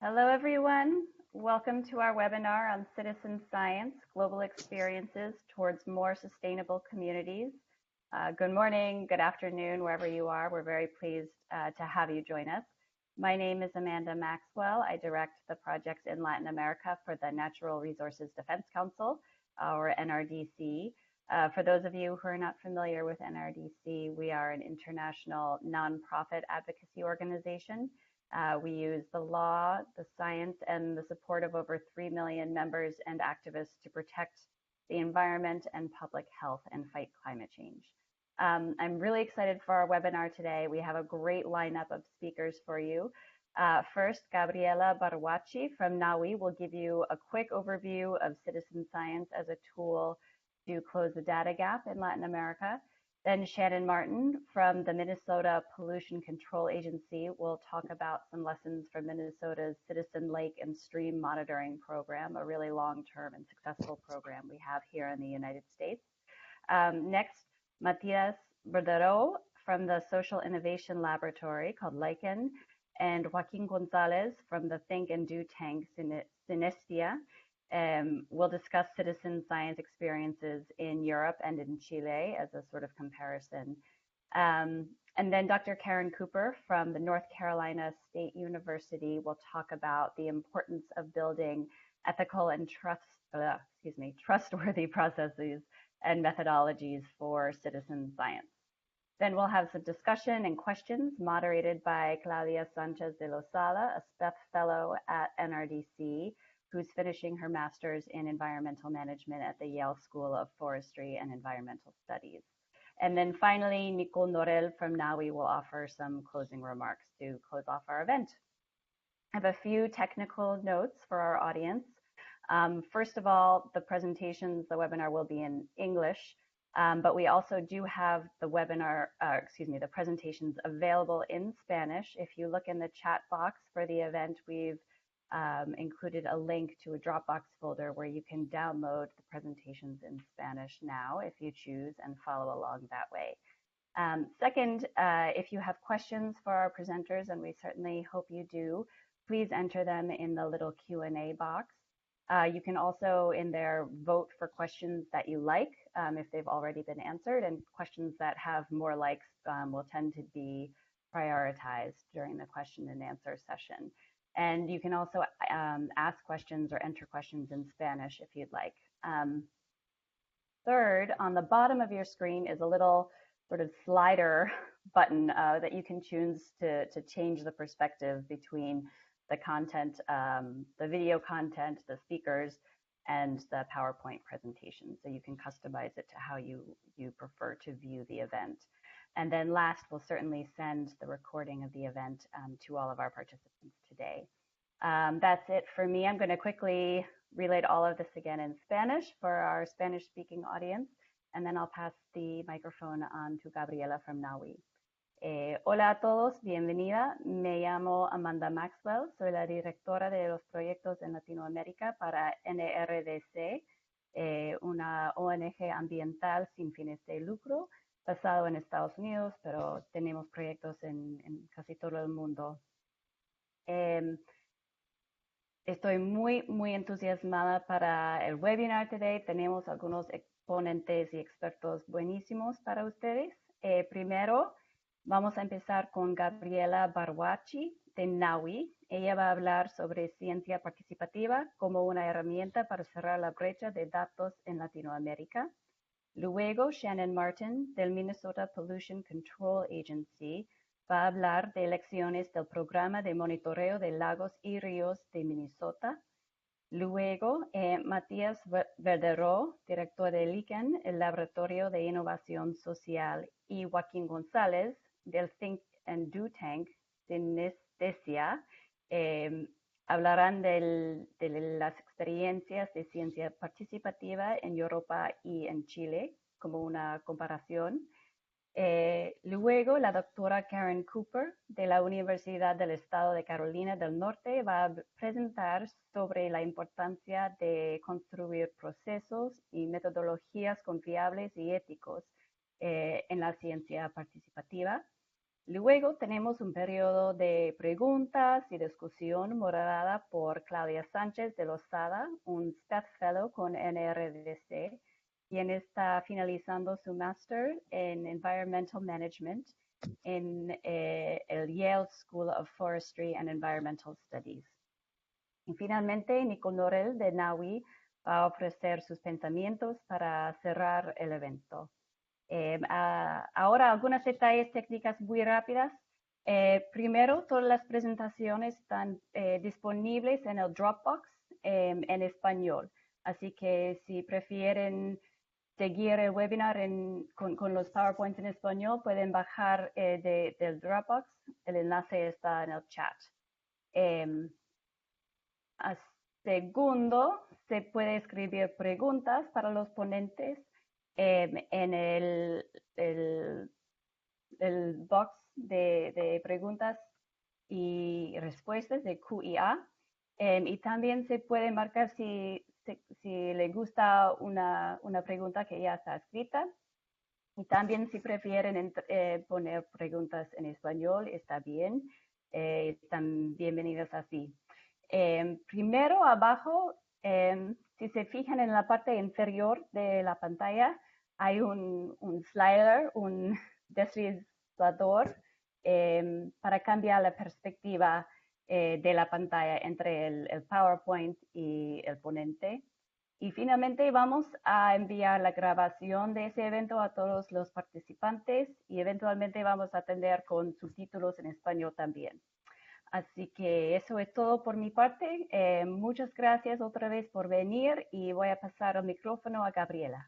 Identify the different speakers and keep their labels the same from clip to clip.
Speaker 1: Hello, everyone. Welcome to our webinar on citizen science, global experiences towards more sustainable communities. Good morning, good afternoon, wherever you are. We're very pleased to have you join us. My name is Amanda Maxwell. I direct the projects in Latin America for the Natural Resources Defense Council, or NRDC. For those of you who are not familiar with NRDC, we are an international nonprofit advocacy organization. We use the law, the science, and the support of over 3 million members and activists to protect the environment and public health and fight climate change. I'm really excited for our webinar today. We have a great lineup of speakers for you. First, Gabriela Barwachi from Nawi will give you a quick overview of citizen science as a tool to close the data gap in Latin America. Then Shannon Martin from the Minnesota Pollution Control Agency will talk about some lessons from Minnesota's Citizen Lake and Stream Monitoring Program, a really long-term and successful program we have here in the United States. Next, Matías Verderau from the Social Innovation Laboratory called Lichen, and Joaquín González from the Think and Do Tank Sinestesia. We'll discuss citizen science experiences in Europe and in Chile as a sort of comparison. And then Dr. Karen Cooper from the North Carolina State University will talk about the importance of building ethical and trustworthy processes and methodologies for citizen science. Then we'll have some discussion and questions moderated by Claudia Sanchez de Lozada, a SPEF fellow at NRDC, who's finishing her master's in environmental management at the Yale School of Forestry and Environmental Studies. And then finally, Nicole Norel from Nawi will offer some closing remarks to close off our event. I have a few technical notes for our audience. First of all, the webinar will be in English, but we also do have the the presentations available in Spanish. If you look in the chat box for the event, we've included a link to a Dropbox folder where you can download the presentations in Spanish now if you choose and follow along that way. Second, if you have questions for our presenters, and we certainly hope you do, please enter them in the little Q&A box. You can also in there vote for questions that you like if they've already been answered, and questions that have more likes will tend to be prioritized during the question and answer session. And you can also ask questions or enter questions in Spanish if you'd like. Third, on the bottom of your screen is a little sort of slider button that you can choose to change the perspective between the content, the video content, the speakers, and the PowerPoint presentation. So you can customize it to how you prefer to view the event. And then last, we'll certainly send the recording of the event to all of our participants today. That's it for me. I'm going to quickly relate all of this again in Spanish for our Spanish-speaking audience, and then I'll pass the microphone on to Gabriela from Nawi. Hola a todos, bienvenida. Me llamo Amanda Maxwell, soy la directora de los proyectos en Latinoamérica para NRDC, una ONG ambiental sin fines de lucro, basado en Estados Unidos, pero tenemos proyectos en casi todo el mundo. Estoy muy entusiasmada para el webinar today. Tenemos algunos exponentes y expertos buenísimos para ustedes. Primero, vamos a empezar con Gabriela Barwachi de Nawi. Ella va a hablar sobre ciencia participativa como una herramienta para cerrar la brecha de datos en Latinoamérica. Luego, Shannon Martin, del Minnesota Pollution Control Agency, va a hablar de lecciones del programa de monitoreo de lagos y ríos de Minnesota. Luego, Matías Verderau, director de Lichen, el Laboratorio de Innovación Social, y Joaquín González, del Think and Do Tank Sinestesia, hablarán de las experiencias de ciencia participativa en Europa y en Chile, como una comparación. Luego, la doctora Karen Cooper, de la Universidad del Estado de Carolina del Norte, va a presentar sobre la importancia de construir procesos y metodologías confiables y éticos en la ciencia participativa. Luego tenemos un periodo de preguntas y discusión moderada por Claudia Sánchez de Lozada, un Staff Fellow con NRDC, quien está finalizando su máster en Environmental Management en el Yale School of Forestry and Environmental Studies. Y finalmente, Nicole Norel de Nawi va a ofrecer sus pensamientos para cerrar el evento. Ahora, algunos detalles técnicas muy rápidas. Primero, todas las presentaciones están disponibles en el Dropbox en español. Así que si prefieren seguir el webinar con los PowerPoints en español, pueden bajar del Dropbox. El enlace está en el chat. Segundo, se puede escribir preguntas para los ponentes en el box de preguntas y respuestas de Q&A. Y también se puede marcar si le gusta una pregunta que ya está escrita. Y también si prefieren poner preguntas en español, está bien. Están bienvenidas así. Primero, abajo, si se fijan en la parte inferior de la pantalla, hay un slider, un deslizador para cambiar la perspectiva de la pantalla entre el PowerPoint y el ponente. Y finalmente vamos a enviar la grabación de ese evento a todos los participantes y eventualmente vamos a atender con subtítulos en español también. Así que eso es todo por mi parte. Muchas gracias otra vez por venir y voy a pasar el micrófono a Gabriela.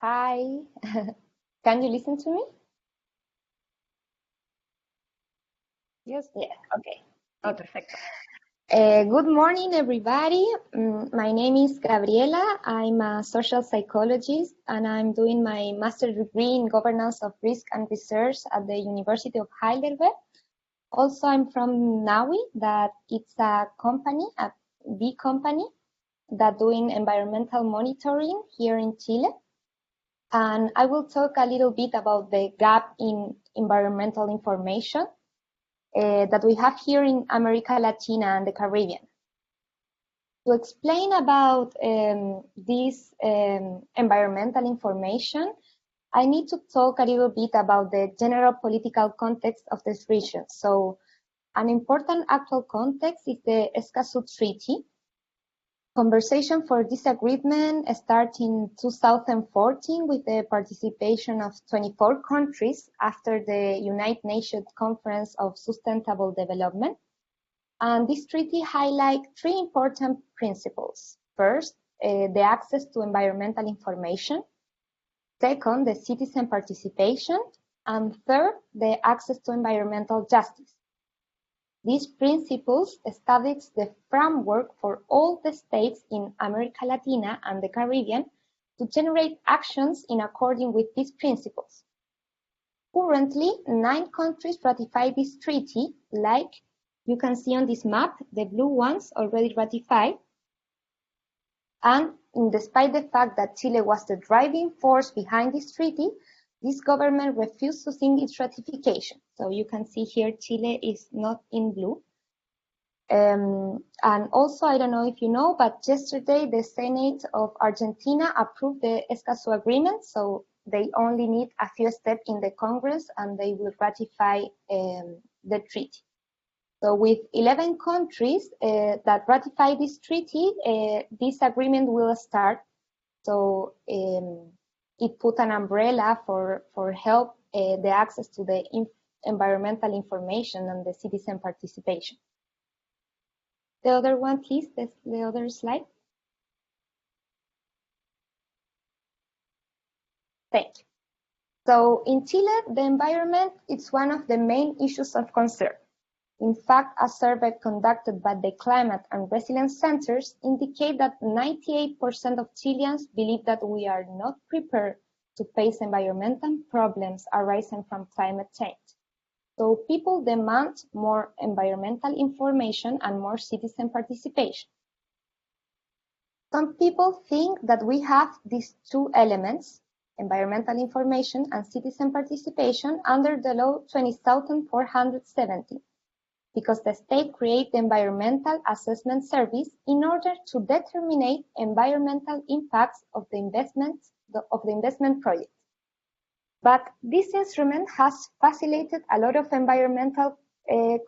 Speaker 2: Hi, can you listen to me? Yes, yeah, okay.
Speaker 1: Sí, perfecto.
Speaker 2: Good morning, everybody. My name is Gabriela. I'm a social psychologist, and I'm doing my master's degree in governance of risk and research at the University of Heidelberg. Also, I'm from Nawi, that it's a company, a big company, that doing environmental monitoring here in Chile. And I will talk a little bit about the gap in environmental information that we have here in America Latina and the Caribbean. To explain about this environmental information, I need to talk a little bit about the general political context of this region. So an important actual context is the Escazú Treaty. Conversation for this agreement started in 2014 with the participation of 24 countries after the United Nations Conference of Sustainable Development. And this treaty highlights three important principles. First, the access to environmental information. Second, the citizen participation. And third, the access to environmental justice. These principles establish the framework for all the states in America Latina and the Caribbean to generate actions in accordance with these principles. Currently, 9 countries ratified this treaty, like you can see on this map, the blue ones already ratified. And despite the fact that Chile was the driving force behind this treaty, this government refused to sign its ratification. So you can see here Chile is not in blue. And also, I don't know if you know, but yesterday the Senate of Argentina approved the Escazú Agreement. So they only need a few steps in the Congress and they will ratify the treaty. So with 11 countries that ratify this treaty, this agreement will start. So it put an umbrella for help the access to the environmental information and the citizen participation. The other one, please, the other slide. Thank you. So in Chile, the environment is one of the main issues of concern. In fact, a survey conducted by the Climate and Resilience Centers indicate that 98% of Chileans believe that we are not prepared to face environmental problems arising from climate change. So people demand more environmental information and more citizen participation. Some people think that we have these two elements, environmental information and citizen participation under the law 20,470, because the state created the Environmental Assessment Service in order to determine environmental impacts of the investment project. But this instrument has facilitated a lot of environmental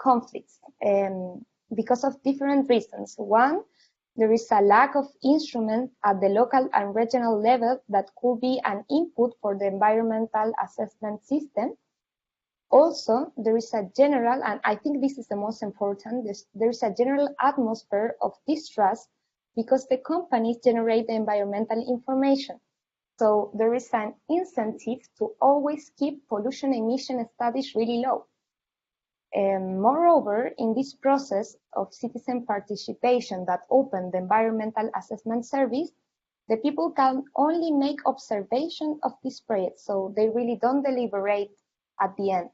Speaker 2: conflicts because of different reasons. One, there is a lack of instruments at the local and regional level that could be an input for the environmental assessment system. Also, there is a general, and I think this is the most important, there is a general atmosphere of distrust because the companies generate the environmental information. So there is an incentive to always keep pollution emission studies really low. Moreover, in this process of citizen participation that opened the Environmental Assessment Service, the people can only make observation of this project, so they really don't deliberate at the end.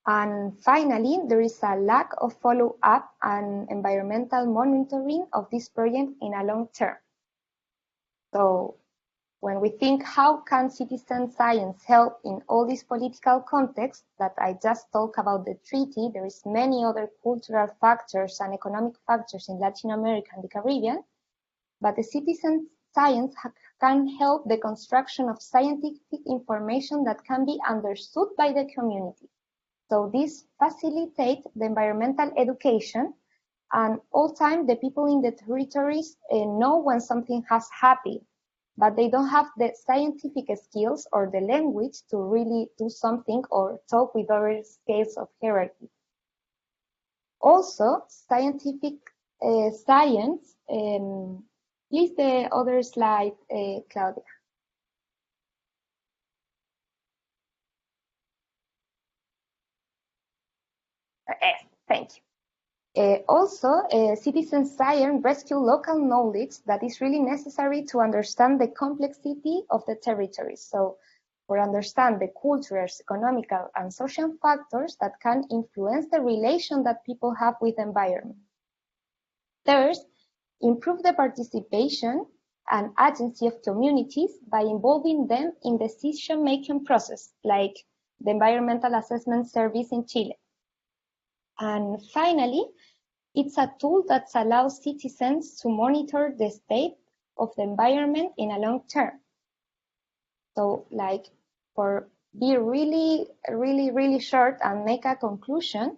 Speaker 2: And finally, there is a lack of follow-up and environmental monitoring of this project in a long term. So when we think how can citizen science help in all this political context that I just talked about the treaty, there is many other cultural factors and economic factors in Latin America and the Caribbean, but the citizen science can help the construction of scientific information that can be understood by the community. So this facilitates the environmental education, and all time the people in the territories know when something has happened, but they don't have the scientific skills or the language to really do something or talk with other scales of hierarchy. Also, scientific science, please the other slide, Claudia. Thank you. Also, citizen science rescue local knowledge that is really necessary to understand the complexity of the territories. So, for understand the cultural, economical, and social factors that can influence the relation that people have with the environment. Third, improve the participation and agency of communities by involving them in decision-making process, like the Environmental Assessment Service in Chile. And finally, it's a tool that allows citizens to monitor the state of the environment in a long term. So, like, for be really short and make a conclusion,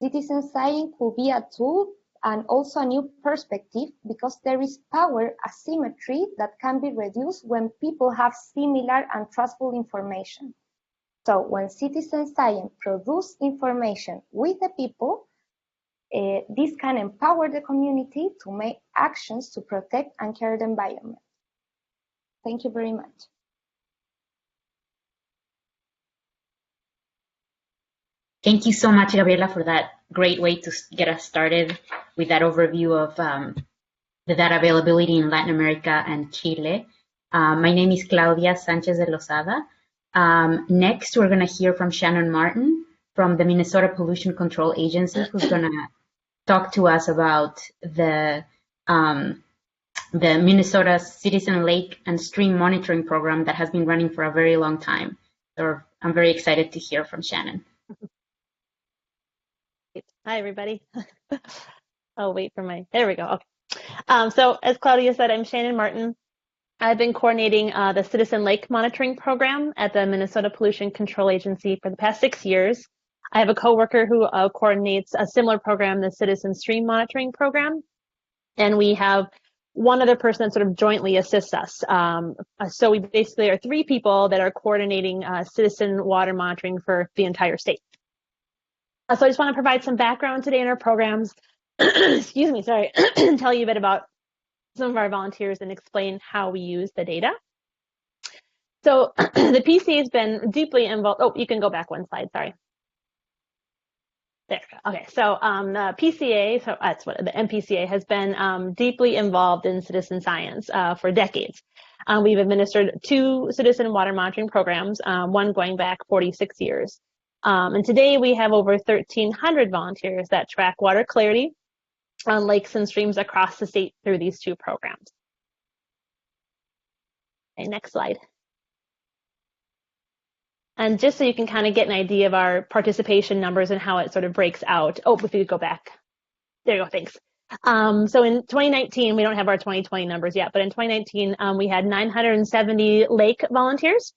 Speaker 2: citizen science could be a tool and also a new perspective because there is power asymmetry that can be reduced when people have similar and trustful information. So when citizen science produce information with the people, this can empower the community to make actions to protect and care the environment. Thank you very much.
Speaker 3: Thank you so much, Gabriela, for that great way to get us started with that overview of the data availability in Latin America and Chile. My name is Claudia Sanchez de Lozada. Next, we're going to hear from Shannon Martin from the Minnesota Pollution Control Agency, who's going to talk to us about the Minnesota Citizen Lake and Stream Monitoring Program that has been running for a very long time. So I'm very excited to hear from Shannon.
Speaker 4: Hi, everybody. I'll wait for there we go. Okay. So as Claudia said, I'm Shannon Martin. I've been coordinating the Citizen Lake Monitoring Program at the Minnesota Pollution Control Agency for the past 6 years. I have a coworker who coordinates a similar program, the Citizen Stream Monitoring Program. And we have one other person that sort of jointly assists us. So we basically are 3 people that are coordinating citizen water monitoring for the entire state. So I just want to provide some background today in our programs, excuse me, sorry, and tell you a bit about some of our volunteers and explain how we use the data. So the PCA has been deeply involved. Oh, you can go back one slide, sorry. There, okay, so the PCA, so that's what the MPCA has been deeply involved in citizen science for decades. We've administered 2 citizen water monitoring programs, one going back 46 years. And today we have over 1,300 volunteers that track water clarity on lakes and streams across the state through these 2 programs. Okay, next slide. And just so you can kind of get an idea of our participation numbers and how it sort of breaks out. Oh, if you could go back. There you go, thanks. So in 2019, we don't have our 2020 numbers yet, but in 2019, we had 970 lake volunteers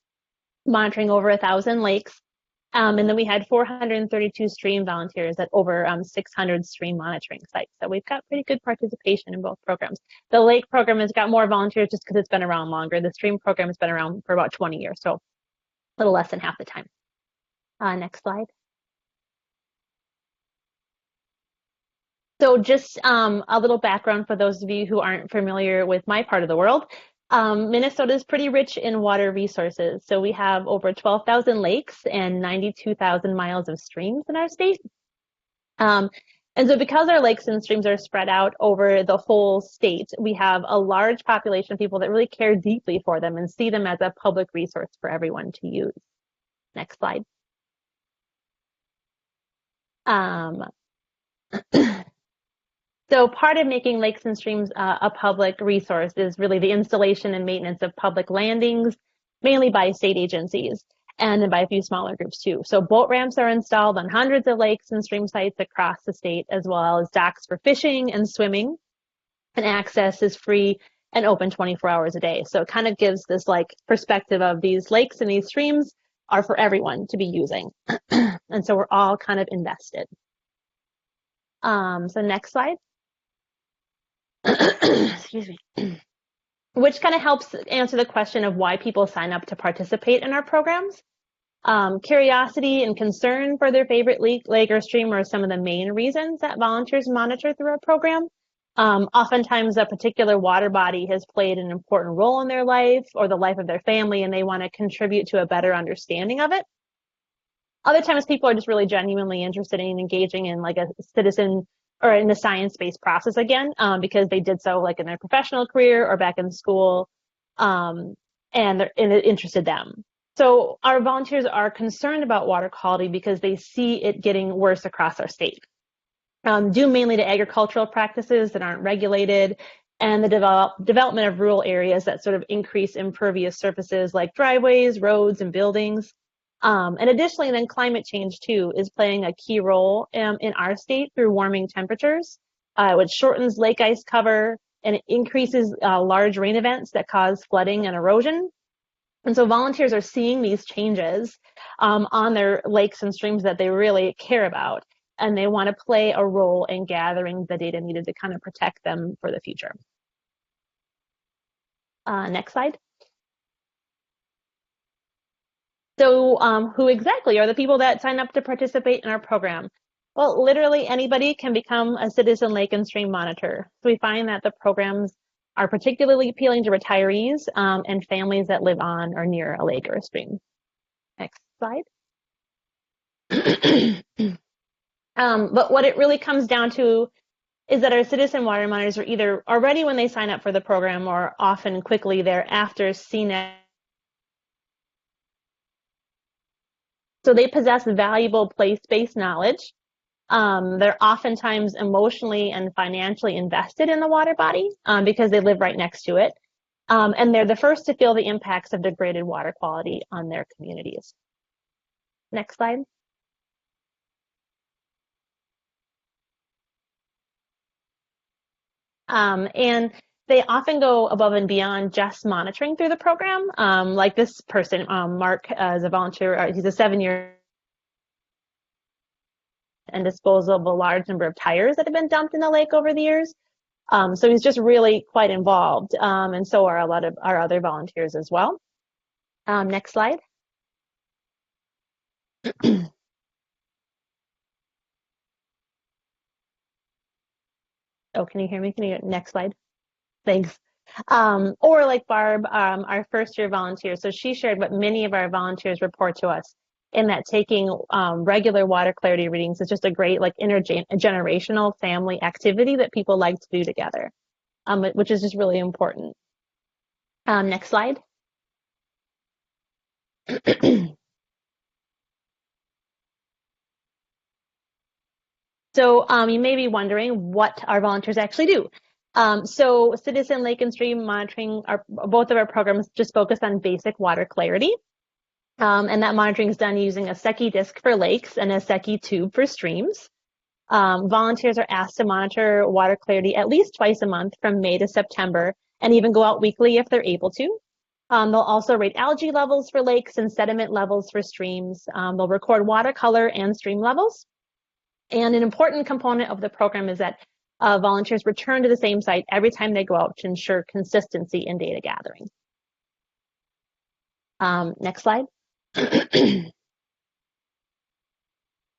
Speaker 4: monitoring over 1,000 lakes. And then we had 432 stream volunteers at over 600 stream monitoring sites. So we've got pretty good participation in both programs. The lake program has got more volunteers just because it's been around longer. The stream program has been around for about 20 years, so a little less than half the time. Next slide. So just a little background for those of you who aren't familiar with my part of the world. Minnesota is pretty rich in water resources. So we have over 12,000 lakes and 92,000 miles of streams in our state. And so because our lakes and streams are spread out over the whole state, we have a large population of people that really care deeply for them and see them as a public resource for everyone to use. Next slide. So part of making lakes and streams a public resource is really the installation and maintenance of public landings, mainly by state agencies, and then by a few smaller groups too. So boat ramps are installed on hundreds of lakes and stream sites across the state, as well as docks for fishing and swimming, and access is free and open 24 hours a day. So it kind of gives this like perspective of these lakes and these streams are for everyone to be using. And so we're all kind of invested. So next slide. Excuse me. Which kind of helps answer the question of why people sign up to participate in our programs. Curiosity and concern for their favorite lake or stream are some of the main reasons that volunteers monitor through our program. Oftentimes a particular water body has played an important role in their life or the life of their family, and they want to contribute to a better understanding of it. Other times people are just really genuinely interested in engaging in like a citizen or in the science-based process again, because they did so like in their professional career or back in school, and it interested them. So our volunteers are concerned about water quality because they see it getting worse across our state, due mainly to agricultural practices that aren't regulated and the development of rural areas that sort of increase impervious surfaces like driveways, roads, and buildings. And additionally, then climate change too is playing a key role in our state through warming temperatures, which shortens lake ice cover and it increases large rain events that cause flooding and erosion. And so volunteers are seeing these changes on their lakes and streams that they really care about, and they want to play a role in gathering the data needed to kind of protect them for the future. Next slide. So who exactly are the people that sign up to participate in our program? Well, literally anybody can become a citizen lake and stream monitor. So we find that the programs are particularly appealing to retirees and families that live on or near a lake or a stream. Next slide. But what it really comes down to is that our citizen water monitors are either already when they sign up for the program or often quickly thereafter CNET. So they possess valuable place-based knowledge. They're oftentimes emotionally and financially invested in the water body because they live right next to it. And they're the first to feel the impacts of degraded water quality on their communities. Next slide. And they often go above and beyond just monitoring through the program. Like this person, Mark, is a volunteer. He's a 7-year and disposal of a large number of tires that have been dumped in the lake over the years. So he's just really quite involved. And so are a lot of our other volunteers as well. Next slide. Oh, can you hear me? Next slide? Thanks. Or like Barb, our first year volunteer. So she shared what many of our volunteers report to us in that taking regular water clarity readings is just a great like intergenerational family activity that people like to do together, which is just really important. Next slide. So you may be wondering what our volunteers actually do. So citizen lake and stream monitoring, both of our programs just focus on basic water clarity. And that monitoring is done using a Secchi disc for lakes and a Secchi tube for streams. Volunteers are asked to monitor water clarity at least twice a month from May to September, and even go out weekly if they're able to. They'll also rate algae levels for lakes and sediment levels for streams. They'll record water color and stream levels. And an important component of the program is that volunteers return to the same site every time they go out to ensure consistency in data gathering. Next slide.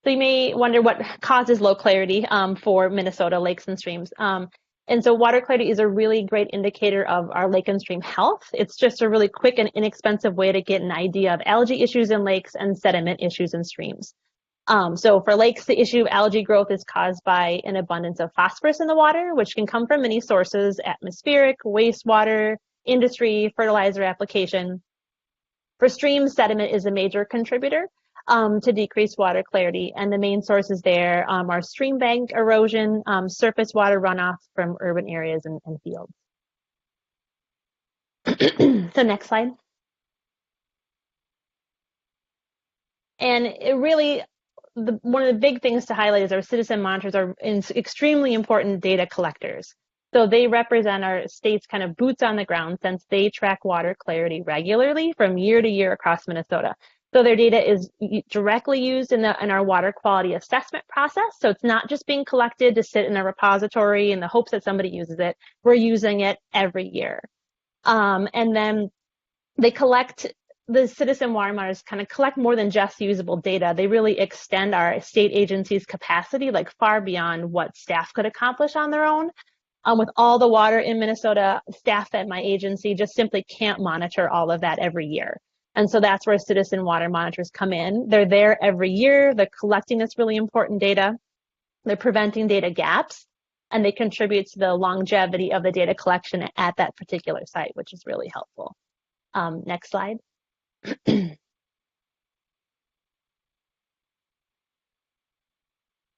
Speaker 4: So you may wonder what causes low clarity for Minnesota lakes and streams. And so water clarity is a really great indicator of our lake and stream health. It's just a really quick and inexpensive way to get an idea of algae issues in lakes and sediment issues in streams. So for lakes, the issue of algae growth is caused by an abundance of phosphorus in the water, which can come from many sources: atmospheric, wastewater, industry, fertilizer application. For streams, sediment is a major contributor to decreased water clarity, and the main sources there are stream bank erosion, surface water runoff from urban areas and fields. So next slide. And it really, one of the big things to highlight is our citizen monitors are extremely important data collectors. So they represent our state's kind of boots on the ground, since they track water clarity regularly from year to year across Minnesota. So their data is directly used in our water quality assessment process. So it's not just being collected to sit in a repository in the hopes that somebody uses it. We're using it every year. And then they collect, the citizen water monitors kind of collect more than just usable data. They really extend our state agency's capacity, like far beyond what staff could accomplish on their own. With all the water in Minnesota, staff at my agency just simply can't monitor all of that every year. And so that's where citizen water monitors come in. They're there every year. They're collecting this really important data. They're preventing data gaps, and they contribute to the longevity of the data collection at that particular site, which is really helpful. Next slide.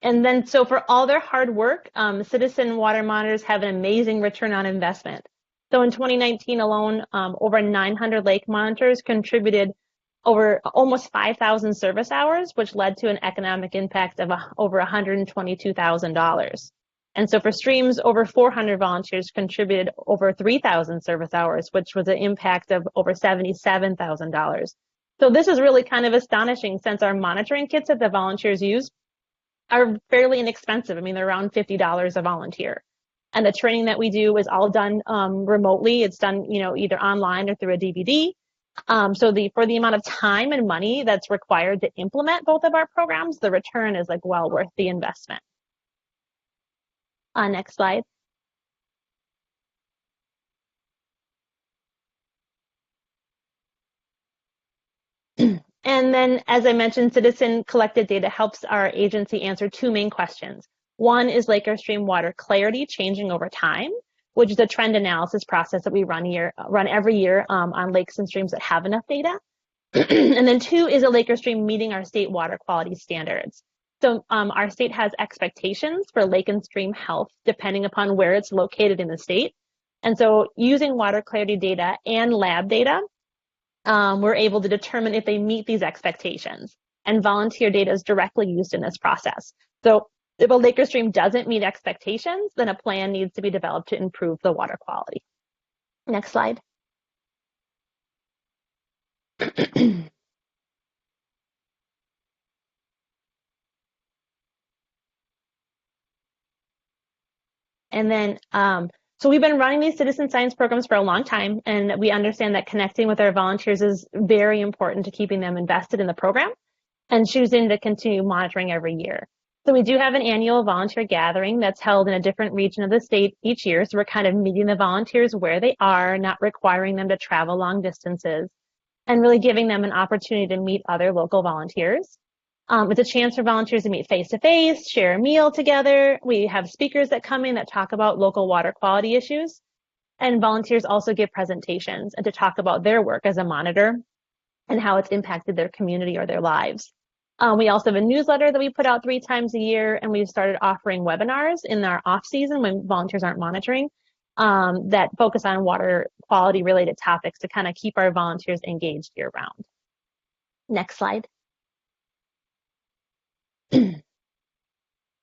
Speaker 4: And then, so for all their hard work, citizen water monitors have an amazing return on investment. So in 2019 alone, over 900 lake monitors contributed over almost 5,000 service hours, which led to an economic impact of over $122,000. And so for streams, over 400 volunteers contributed over 3,000 service hours, which was an impact of over $77,000. So this is really kind of astonishing, since our monitoring kits that the volunteers use are fairly inexpensive. I mean, they're around $50 a volunteer. And the training that we do is all done remotely. It's done, either online or through a DVD. So for the amount of time and money that's required to implement both of our programs, the return is like well worth the investment. Next slide. And then, as I mentioned, citizen collected data helps our agency answer two main questions. One is lake or stream water clarity changing over time, which is a trend analysis process that we run every year on lakes and streams that have enough data. And then two is a lake or stream meeting our state water quality standards. So our state has expectations for lake and stream health depending upon where it's located in the state. And so using water clarity data and lab data, we're able to determine if they meet these expectations. And volunteer data is directly used in this process. So if a lake or stream doesn't meet expectations, then a plan needs to be developed to improve the water quality. Next slide. And then, so we've been running these citizen science programs for a long time, and we understand that connecting with our volunteers is very important to keeping them invested in the program and choosing to continue monitoring every year. So we do have an annual volunteer gathering that's held in a different region of the state each year. So we're kind of meeting the volunteers where they are, not requiring them to travel long distances, and really giving them an opportunity to meet other local volunteers. It's a chance for volunteers to meet face-to-face, share a meal together. We have speakers that come in that talk about local water quality issues. And volunteers also give presentations and to talk about their work as a monitor and how it's impacted their community or their lives. We also have a newsletter that we put out 3 times a year, and we've started offering webinars in our off season when volunteers aren't monitoring that focus on water quality related topics to kind of keep our volunteers engaged year round. Next slide.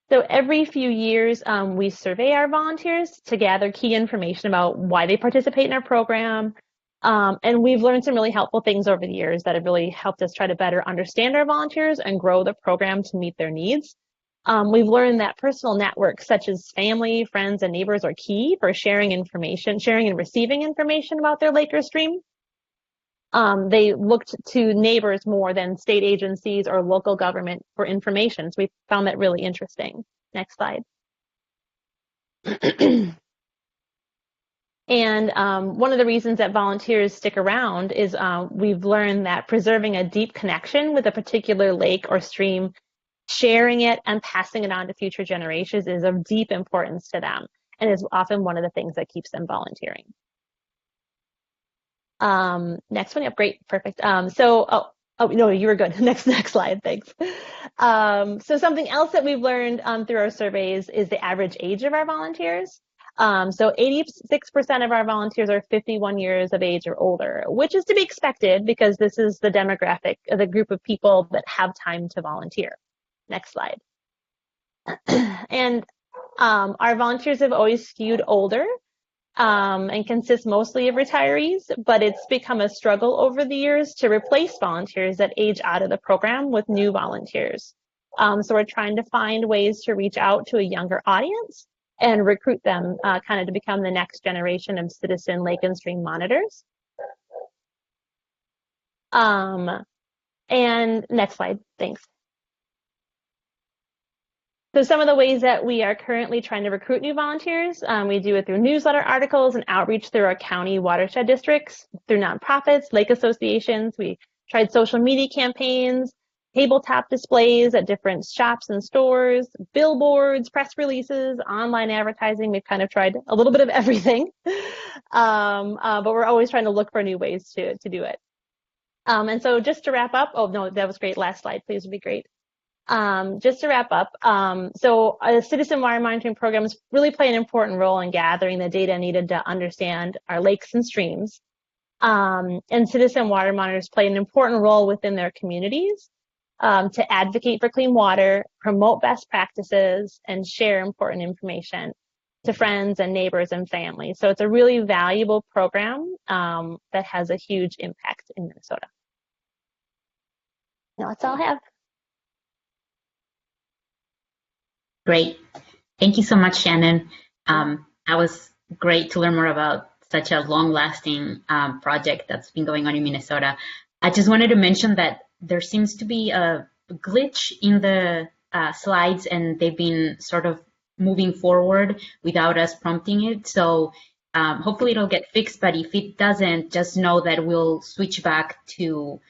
Speaker 4: So every few years, we survey our volunteers to gather key information about why they participate in our program. And we've learned some really helpful things over the years that have really helped us try to better understand our volunteers and grow the program to meet their needs. We've learned that personal networks such as family, friends, and neighbors are key for sharing information, sharing and receiving information about their lake or stream. They looked to neighbors more than state agencies or local government for information. So we found that really interesting. Next slide. And one of the reasons that volunteers stick around is we've learned that preserving a deep connection with a particular lake or stream, sharing it and passing it on to future generations is of deep importance to them and is often one of the things that keeps them volunteering. Next one, yep, great, perfect. Oh no, you were good. Next slide, thanks. So something else that we've learned through our surveys is the average age of our volunteers. So 86% of our volunteers are 51 years of age or older, which is to be expected because this is the demographic of the group of people that have time to volunteer. Next slide. And our volunteers have always skewed older. And consist mostly of retirees, but it's become a struggle over the years to replace volunteers that age out of the program with new volunteers. So we're trying to find ways to reach out to a younger audience and recruit them kind of to become the next generation of citizen lake and stream monitors. And next slide, thanks. So some of the ways that we are currently trying to recruit new volunteers, we do it through newsletter articles and outreach through our county watershed districts, through nonprofits, lake associations. We tried social media campaigns, tabletop displays at different shops and stores, billboards, press releases, online advertising. We've kind of tried a little bit of everything, but we're always trying to look for new ways to do it. And so just to wrap up, oh no, that was great. Last slide, please, would be great. Just to wrap up, so citizen water monitoring programs really play an important role in gathering the data needed to understand our lakes and streams. And citizen water monitors play an important role within their communities to advocate for clean water, promote best practices, and share important information to friends and neighbors and families. So it's a really valuable program that has a huge impact in Minnesota. Now that's all I have.
Speaker 3: Great. Thank you so much, Shannon. That was great to learn more about such a long-lasting project that's been going on in Minnesota. I just wanted to mention that there seems to be a glitch in the slides, and they've been sort of moving forward without us prompting it. So hopefully it'll get fixed, but if it doesn't, just know that we'll switch back to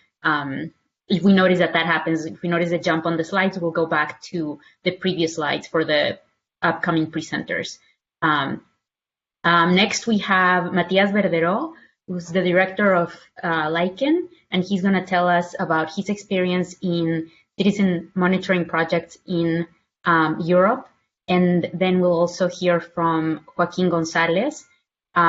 Speaker 3: if we notice that happens, if we notice a jump on the slides, we'll go back to the previous slides for the upcoming presenters. Next, we have Matías Verderau, who's the director of Lichen, and he's going to tell us about his experience in citizen monitoring projects in Europe. And then we'll also hear from Joaquín González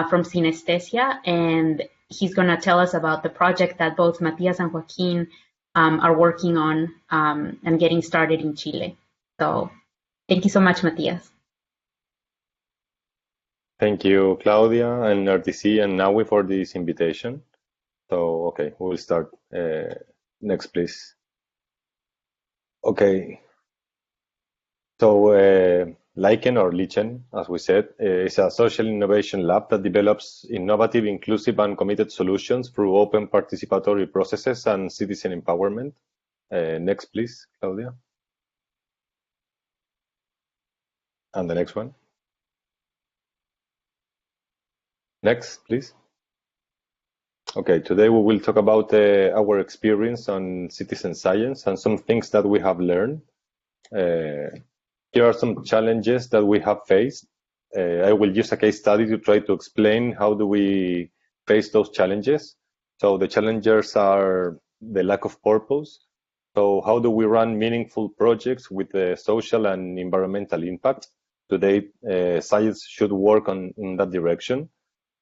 Speaker 3: from Sinestesia, and he's going to tell us about the project that both Matías and Joaquín are working on and getting started in Chile. So thank you so much, Matías.
Speaker 5: Thank you, Claudia and NRDC and Nawi for this invitation. So, okay, we'll start. Next, please. Okay. So, Lichen, or Lichen, as we said, is a social innovation lab that develops innovative, inclusive, and committed solutions through open participatory processes and citizen empowerment. Next, please, Claudia. And the next one. Next, please. Okay, today we will talk about our experience on citizen science and some things that we have learned. Here are some challenges that we have faced. I will use a case study to try to explain how do we face those challenges. So the challenges are the lack of purpose. So how do we run meaningful projects with social and environmental impact? today science should work in that direction,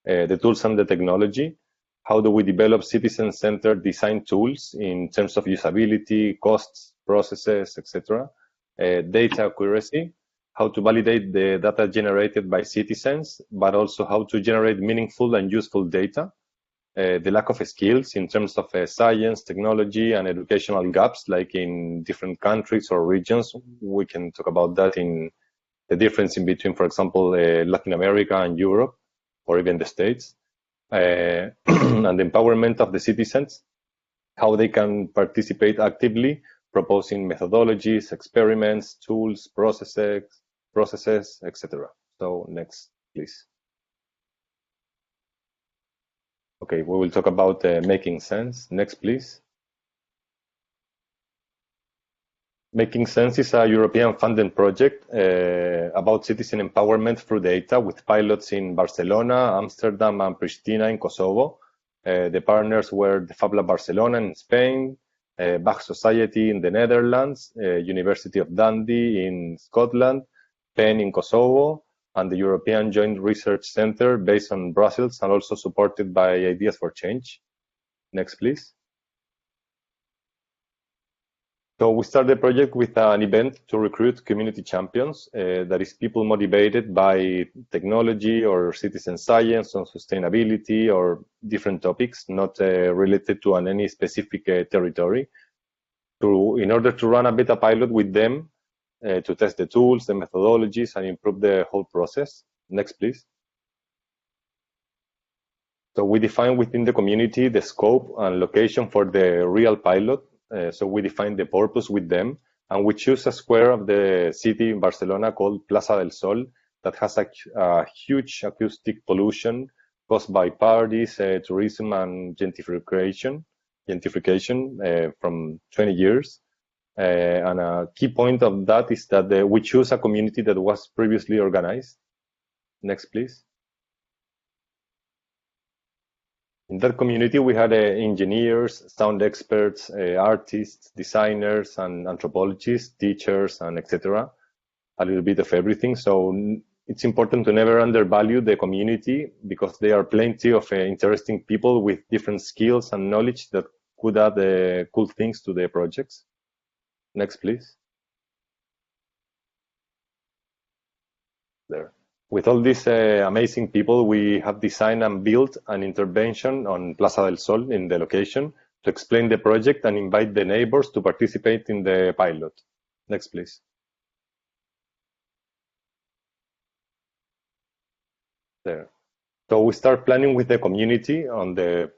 Speaker 5: the tools and the technology. How do we develop citizen-centered design tools in terms of usability, costs, processes, etc.? Data accuracy, how to validate the data generated by citizens, but also how to generate meaningful and useful data. The lack of skills in terms of science, technology, and educational gaps, like in different countries or regions. We can talk about that in the difference in between, for example, Latin America and Europe, or even the States. And the empowerment of the citizens, how they can participate actively, proposing methodologies, experiments, tools, processes, etc. So next, please. Okay, we will talk about making sense. Next, please. Making Sense is a European funded project about citizen empowerment through data, with pilots in Barcelona, Amsterdam, and Pristina in Kosovo. The partners were the Fab Lab Barcelona in Spain, Bach Society in the Netherlands, University of Dundee in Scotland, PEN in Kosovo, and the European Joint Research Center based on Brussels, and also supported by Ideas for Change. Next, please. So we started the project with an event to recruit community champions, that is people motivated by technology or citizen science or sustainability or different topics, not related to any specific territory, in order to run a beta pilot with them to test the tools, the methodologies, and improve the whole process. Next, please. So we define within the community the scope and location for the real pilot. So we define the purpose with them, and we choose a square of the city in Barcelona called Plaza del Sol that has a huge acoustic pollution caused by parties, tourism, and gentrification from 20 years. And a key point of that is that we choose a community that was previously organized. Next, please. In that community, we had engineers, sound experts, artists, designers, and anthropologists, teachers, and etc. A little bit of everything. So it's important to never undervalue the community, because there are plenty of interesting people with different skills and knowledge that could add cool things to the projects. Next, please. There. With all these amazing people, we have designed and built an intervention on Plaza del Sol in the location to explain the project and invite the neighbors to participate in the pilot. Next, please. There. So we start planning with the community of the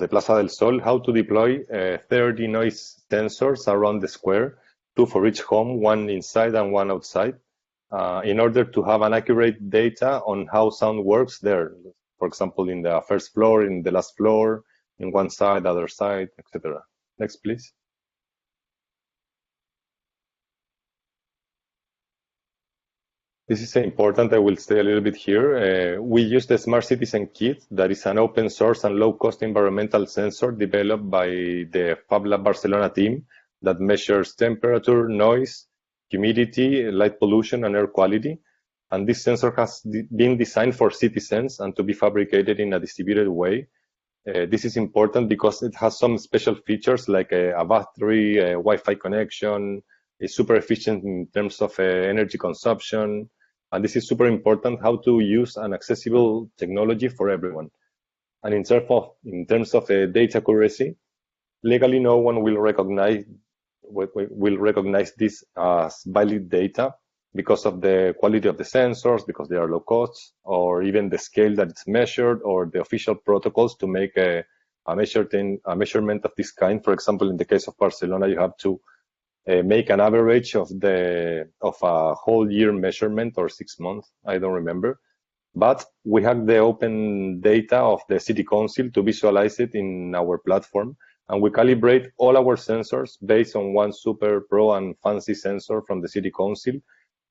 Speaker 5: Plaza del Sol how to deploy 30 noise sensors around the square, 2 for each home, 1 inside and 1 outside. In order to have an accurate data on how sound works there. For example, in the first floor, in the last floor, in one side, other side, etc. Next, please. This is important. I will stay a little bit here. We use the Smart Citizen Kit, that is an open source and low-cost environmental sensor developed by the Fab Lab Barcelona team that measures temperature, noise, humidity, light pollution, and air quality. And this sensor has been designed for citizens and to be fabricated in a distributed way. This is important because it has some special features like a battery, a Wi-Fi connection, is super efficient in terms of energy consumption. And this is super important, how to use an accessible technology for everyone. And in terms of data accuracy, legally no one will recognize this as valid data because of the quality of the sensors, because they are low cost, or even the scale that it's measured, or the official protocols to make a measurement of this kind. For example, in the case of Barcelona, you have to make an average of a whole year measurement, or 6 months, I don't remember. But we have the open data of the City Council to visualize it in our platform. And we calibrate all our sensors based on one super pro and fancy sensor from the City Council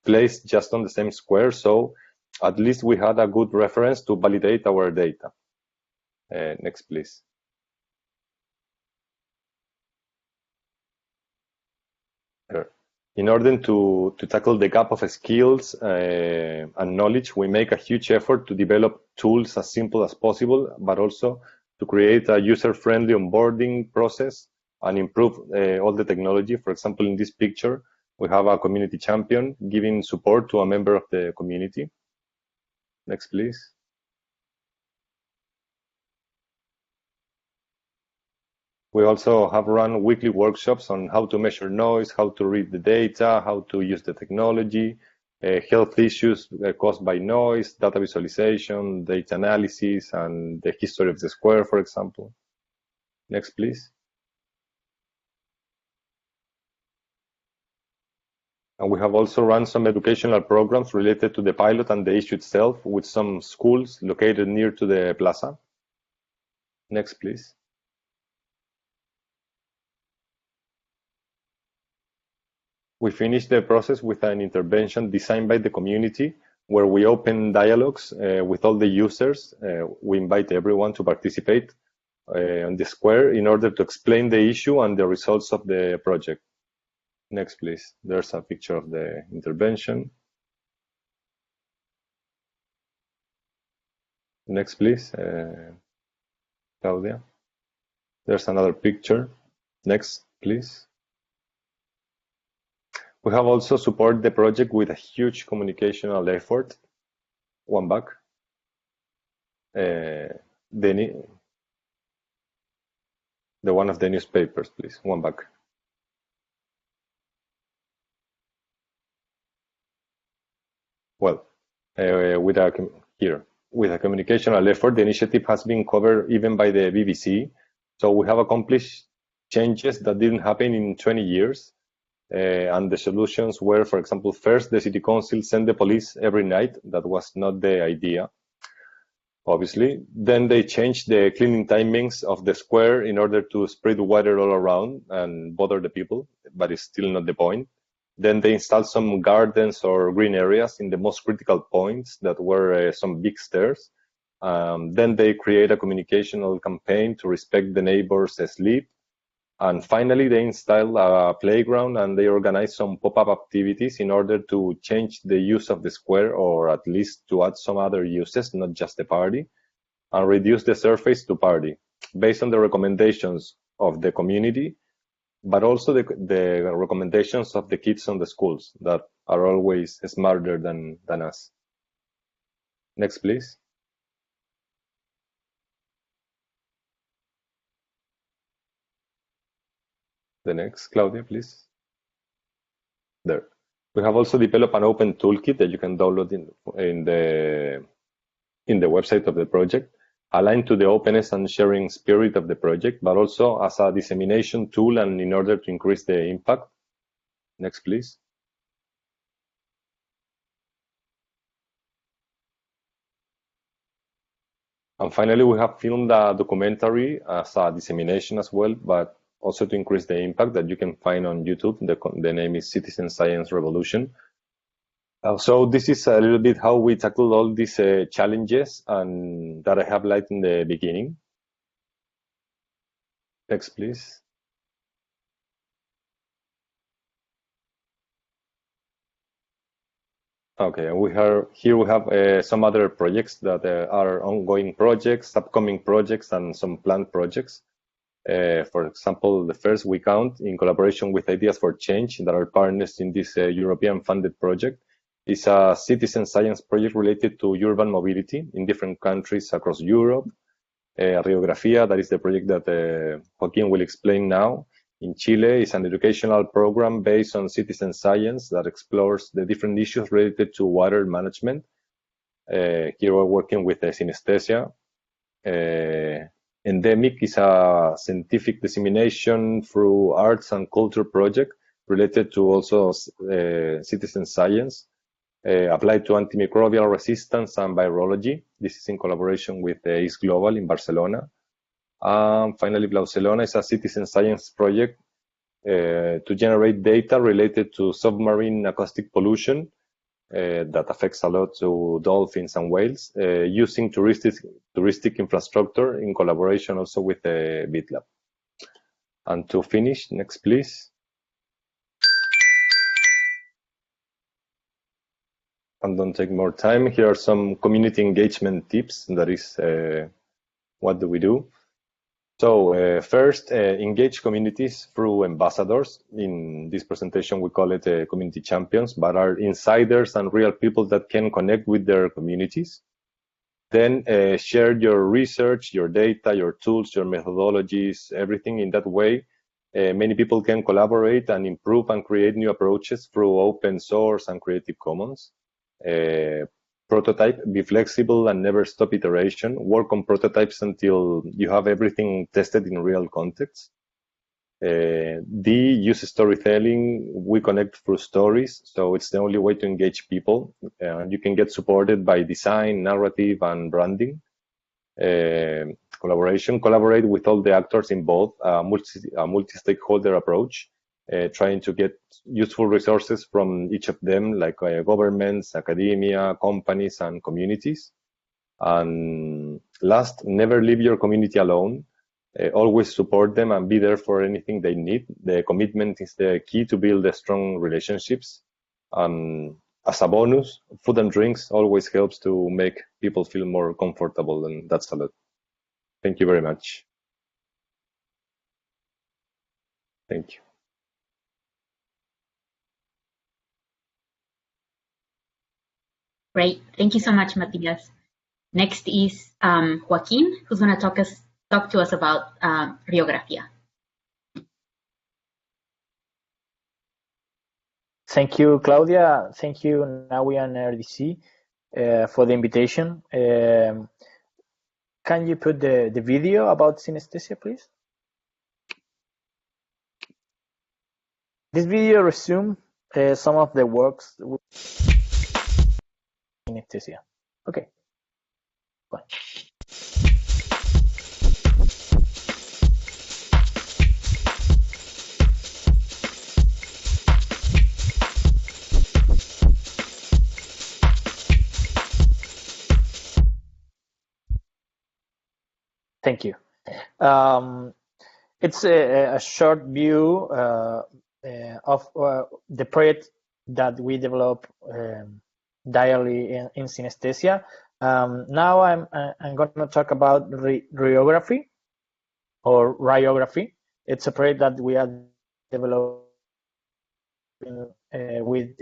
Speaker 5: placed just on the same square. So at least we had a good reference to validate our data. Next, please. Here. In order to tackle the gap of skills and knowledge, we make a huge effort to develop tools as simple as possible, but also to create a user-friendly onboarding process and improve all the technology. For example, in this picture, we have a community champion giving support to a member of the community. Next, please. We also have run weekly workshops on how to measure noise, how to read the data, how to use the technology, health issues caused by noise, data visualization, data analysis, and the history of the square, for example. Next, please. And we have also run some educational programs related to the pilot and the issue itself with some schools located near to the plaza. Next, please. We finished the process with an intervention designed by the community where we open dialogues with all the users. We invite everyone to participate on the square in order to explain the issue and the results of the project. Next, please. There's a picture of the intervention. Next, please, Claudia. There's another picture. Next, please. We have also supported the project with a huge communicational effort. One back. The one of the newspapers, please. One back. Well, with a communicational effort, the initiative has been covered even by the BBC. So we have accomplished changes that didn't happen in 20 years. And the solutions were, for example, first, the city council sent the police every night. That was not the idea, obviously. Then they changed the cleaning timings of the square in order to spread water all around and bother the people, but it's still not the point. Then they installed some gardens or green areas in the most critical points that were some big stairs. Then they create a communicational campaign to respect the neighbors' sleep. And finally, they installed a playground and they organized some pop-up activities in order to change the use of the square, or at least to add some other uses, not just the party, and reduce the surface to party, based on the recommendations of the community, but also the recommendations of the kids on the schools that are always smarter than us. Next, please. The next, Claudia, please. There. We have also developed an open toolkit that you can download in the website of the project, aligned to the openness and sharing spirit of the project, but also as a dissemination tool and in order to increase the impact. Next, please. And finally, we have filmed a documentary as a dissemination as well, but also to increase the impact, that you can find on YouTube. The name is Citizen Science Revolution. So this is a little bit how we tackle all these challenges and that I have light in the beginning. Next, please. Okay, here we have some other projects that are ongoing projects, upcoming projects, and some planned projects. For example, the first we count, in collaboration with Ideas for Change, that are partners in this European funded project, is a citizen science project related to urban mobility in different countries across Europe. Radiografía, that is the project that Joaquín will explain now, in Chile, is an educational program based on citizen science that explores the different issues related to water management. Here we're working with Sinestesia. Endemic is a scientific dissemination through arts and culture project related to also citizen science, applied to antimicrobial resistance and virology. This is in collaboration with ACE Global in Barcelona. Finally, Barcelona is a citizen science project to generate data related to submarine acoustic pollution that affects a lot to dolphins and whales, using touristic infrastructure in collaboration also with the BitLab. And to finish, next please. and don't take more time, here are some community engagement tips. That is, what do we do? So first, engage communities through ambassadors. In this presentation, we call it community champions, but are insiders and real people that can connect with their communities. Then share your research, your data, your tools, your methodologies, everything in that way. Many people can collaborate and improve and create new approaches through open source and Creative Commons. Prototype, be flexible and never stop iteration. Work on prototypes until you have everything tested in real context. D, use storytelling. We connect through stories, so it's the only way to engage people. You can get supported by design, narrative, and branding. Collaboration, collaborate with all the actors involved, a multi-stakeholder approach, trying to get useful resources from each of them, like governments, academia, companies, and communities. And last, never leave your community alone. Always support them and be there for anything they need. The commitment is the key to build strong relationships. As a bonus, food and drinks always helps to make people feel more comfortable, and that's a lot. Thank you very much. Thank you.
Speaker 3: Great. Thank you so much, Matías. Next is Joaquín, who's going to talk to us about Riografía.
Speaker 6: Thank you, Claudia. Thank you, Nawi and NRDC, for the invitation. Can you put the video about Sinestesia, please? This video resumes some of the works with Sinestesia. Okay. Fine. Thank you. It's a short view of the project that we develop daily in Sinestesia. Now I'm going to talk about Riography or Riography. It's a project that we are developing with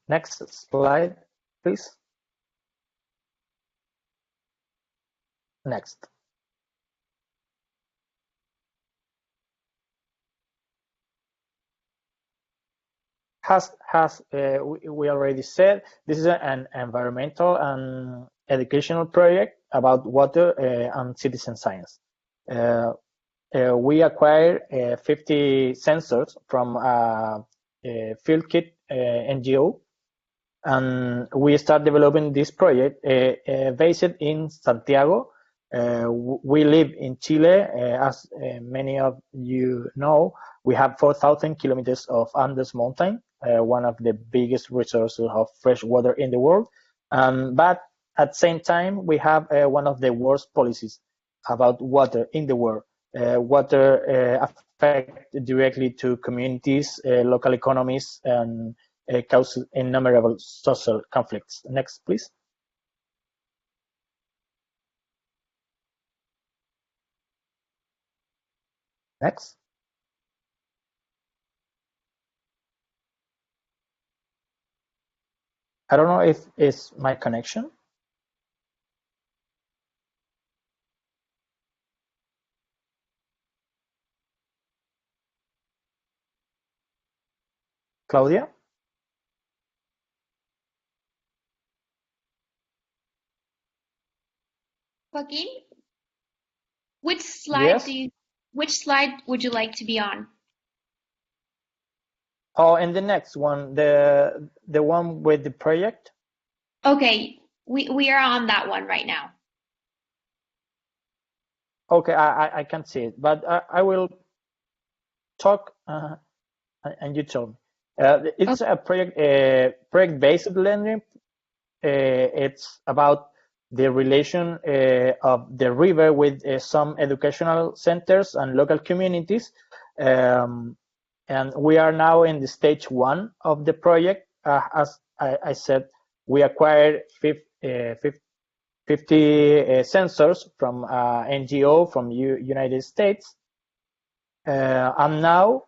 Speaker 6: next slide, please. Next. We already said, this is an environmental and educational project about water and citizen science. We acquired 50 sensors from a field kit NGO, and we start developing this project based in Santiago. We live in Chile. As many of you know, we have 4,000 kilometers of Andes mountain, one of the biggest resources of fresh water in the world. But at the same time, we have one of the worst policies about water in the world. Water affects directly to communities, local economies, and causes innumerable social conflicts. Next, please. Next. I don't know if it's my connection. Claudia?
Speaker 7: Joaquín, which slide
Speaker 6: Yes?
Speaker 7: which slide would you like to be on?
Speaker 6: Oh, and the next one, the one with the project.
Speaker 7: Okay, we are on that one right now.
Speaker 6: Okay, I can see it, but I will talk and you tell me. It's a project-based learning. It's about the relation of the river with some educational centers and local communities. And we are now in the stage 1 of the project. as I said, we acquired 50 sensors from NGO from United States, and now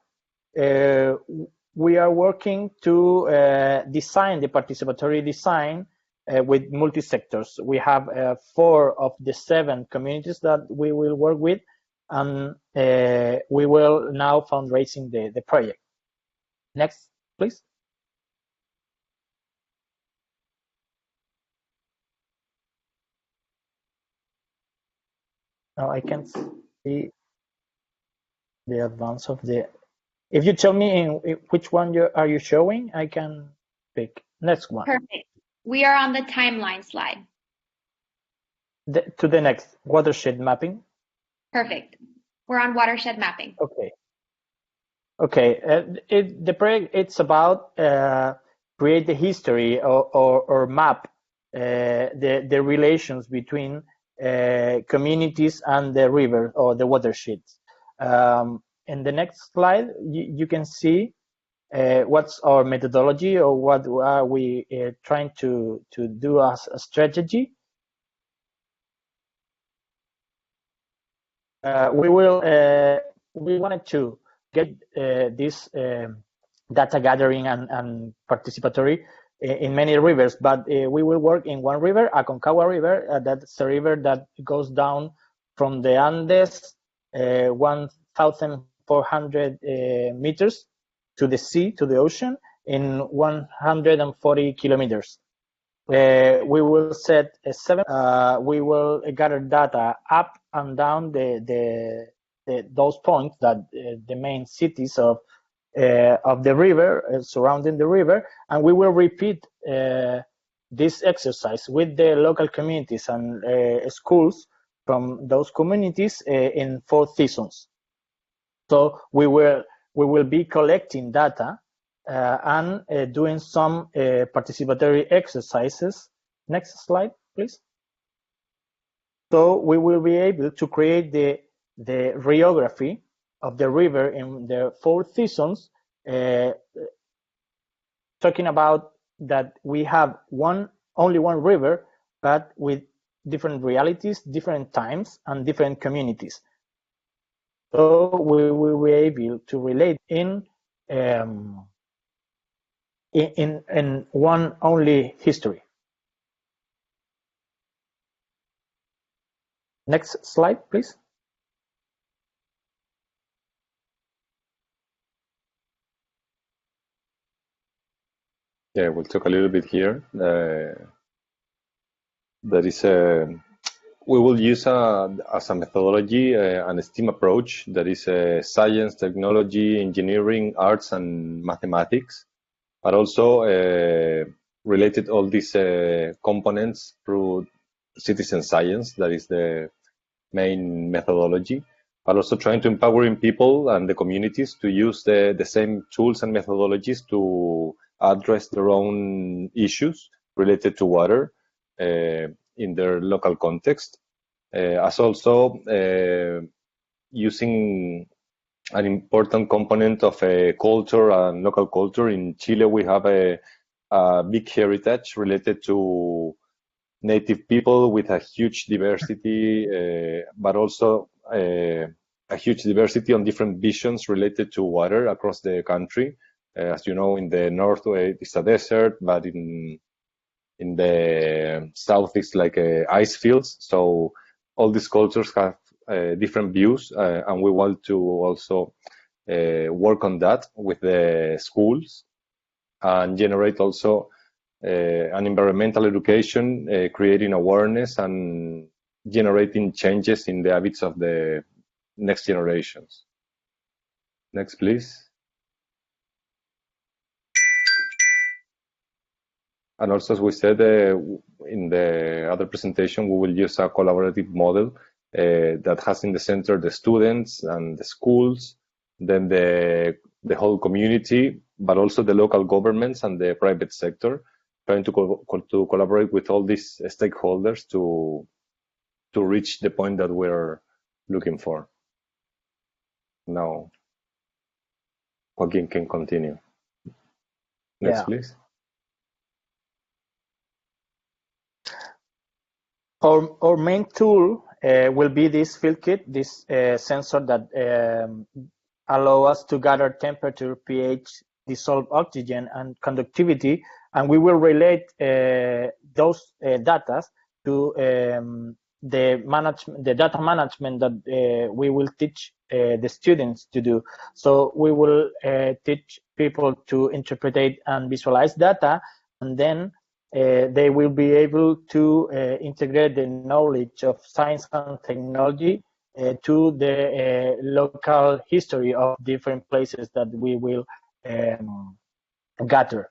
Speaker 6: we are working to design the participatory design with multi-sectors. We have 4 of the 7 communities that we will work with, and we will now fundraising the project. Next, please. Now I can see the advance of the. If you tell me in which one are you showing, I can pick. Next one.
Speaker 7: Perfect. We are on the timeline slide.
Speaker 6: To the next, watershed mapping.
Speaker 7: Perfect. We're on watershed mapping.
Speaker 6: Okay. Okay. The project, it's about create the history or map the relations between communities and the river or the watersheds. In the next slide, you can see what's our methodology or what are we trying to do as a strategy. We wanted to get this data gathering and participatory in many rivers, but we will work in one river, Aconcagua River. That's a river that goes down from the Andes, 1,400 meters to the sea, to the ocean, in 140 kilometers. We will set 7. We will gather data up and down those points that the main cities of the river, surrounding the river, and we will repeat this exercise with the local communities and schools from those communities in 4 seasons. So we will be collecting data and doing some participatory exercises. Next slide, please. So we will be able to create the rheography of the river in the 4 seasons, talking about that we have only one river, but with different realities, different times, and different communities. So we will be able to relate in one only history. Next slide, please.
Speaker 5: Yeah, we'll talk a little bit here. That is, we will use as a methodology an STEAM approach, that is science, technology, engineering, arts, and mathematics, but also related all these components through citizen science, that is the main methodology, but also trying to empowering people and the communities to use the same tools and methodologies to address their own issues related to water in their local context, as also using an important component of culture and local culture. In Chile, we have a big heritage related to native people with a huge diversity, but also a huge diversity on different visions related to water across the country. As you know, in the north it's a desert, but in the south it's like ice fields. So all these cultures have different views, and we want to also work on that with the schools and generate also an environmental education, creating awareness and generating changes in the habits of the next generations. Next, please. And also, as we said in the other presentation, we will use a collaborative model that has in the center the students and the schools, then the whole community, but also the local governments and the private sector, trying to collaborate with all these stakeholders to reach the point that we're looking for. Now, Joaquín can continue. Next, please.
Speaker 6: Our main tool will be this field kit, this sensor that allow us to gather temperature, pH, dissolved oxygen, and conductivity, and we will relate those data to the data management that we will teach the students to do. So we will teach people to interpret and visualize data, and then they will be able to integrate the knowledge of science and technology to the local history of different places that we will gather.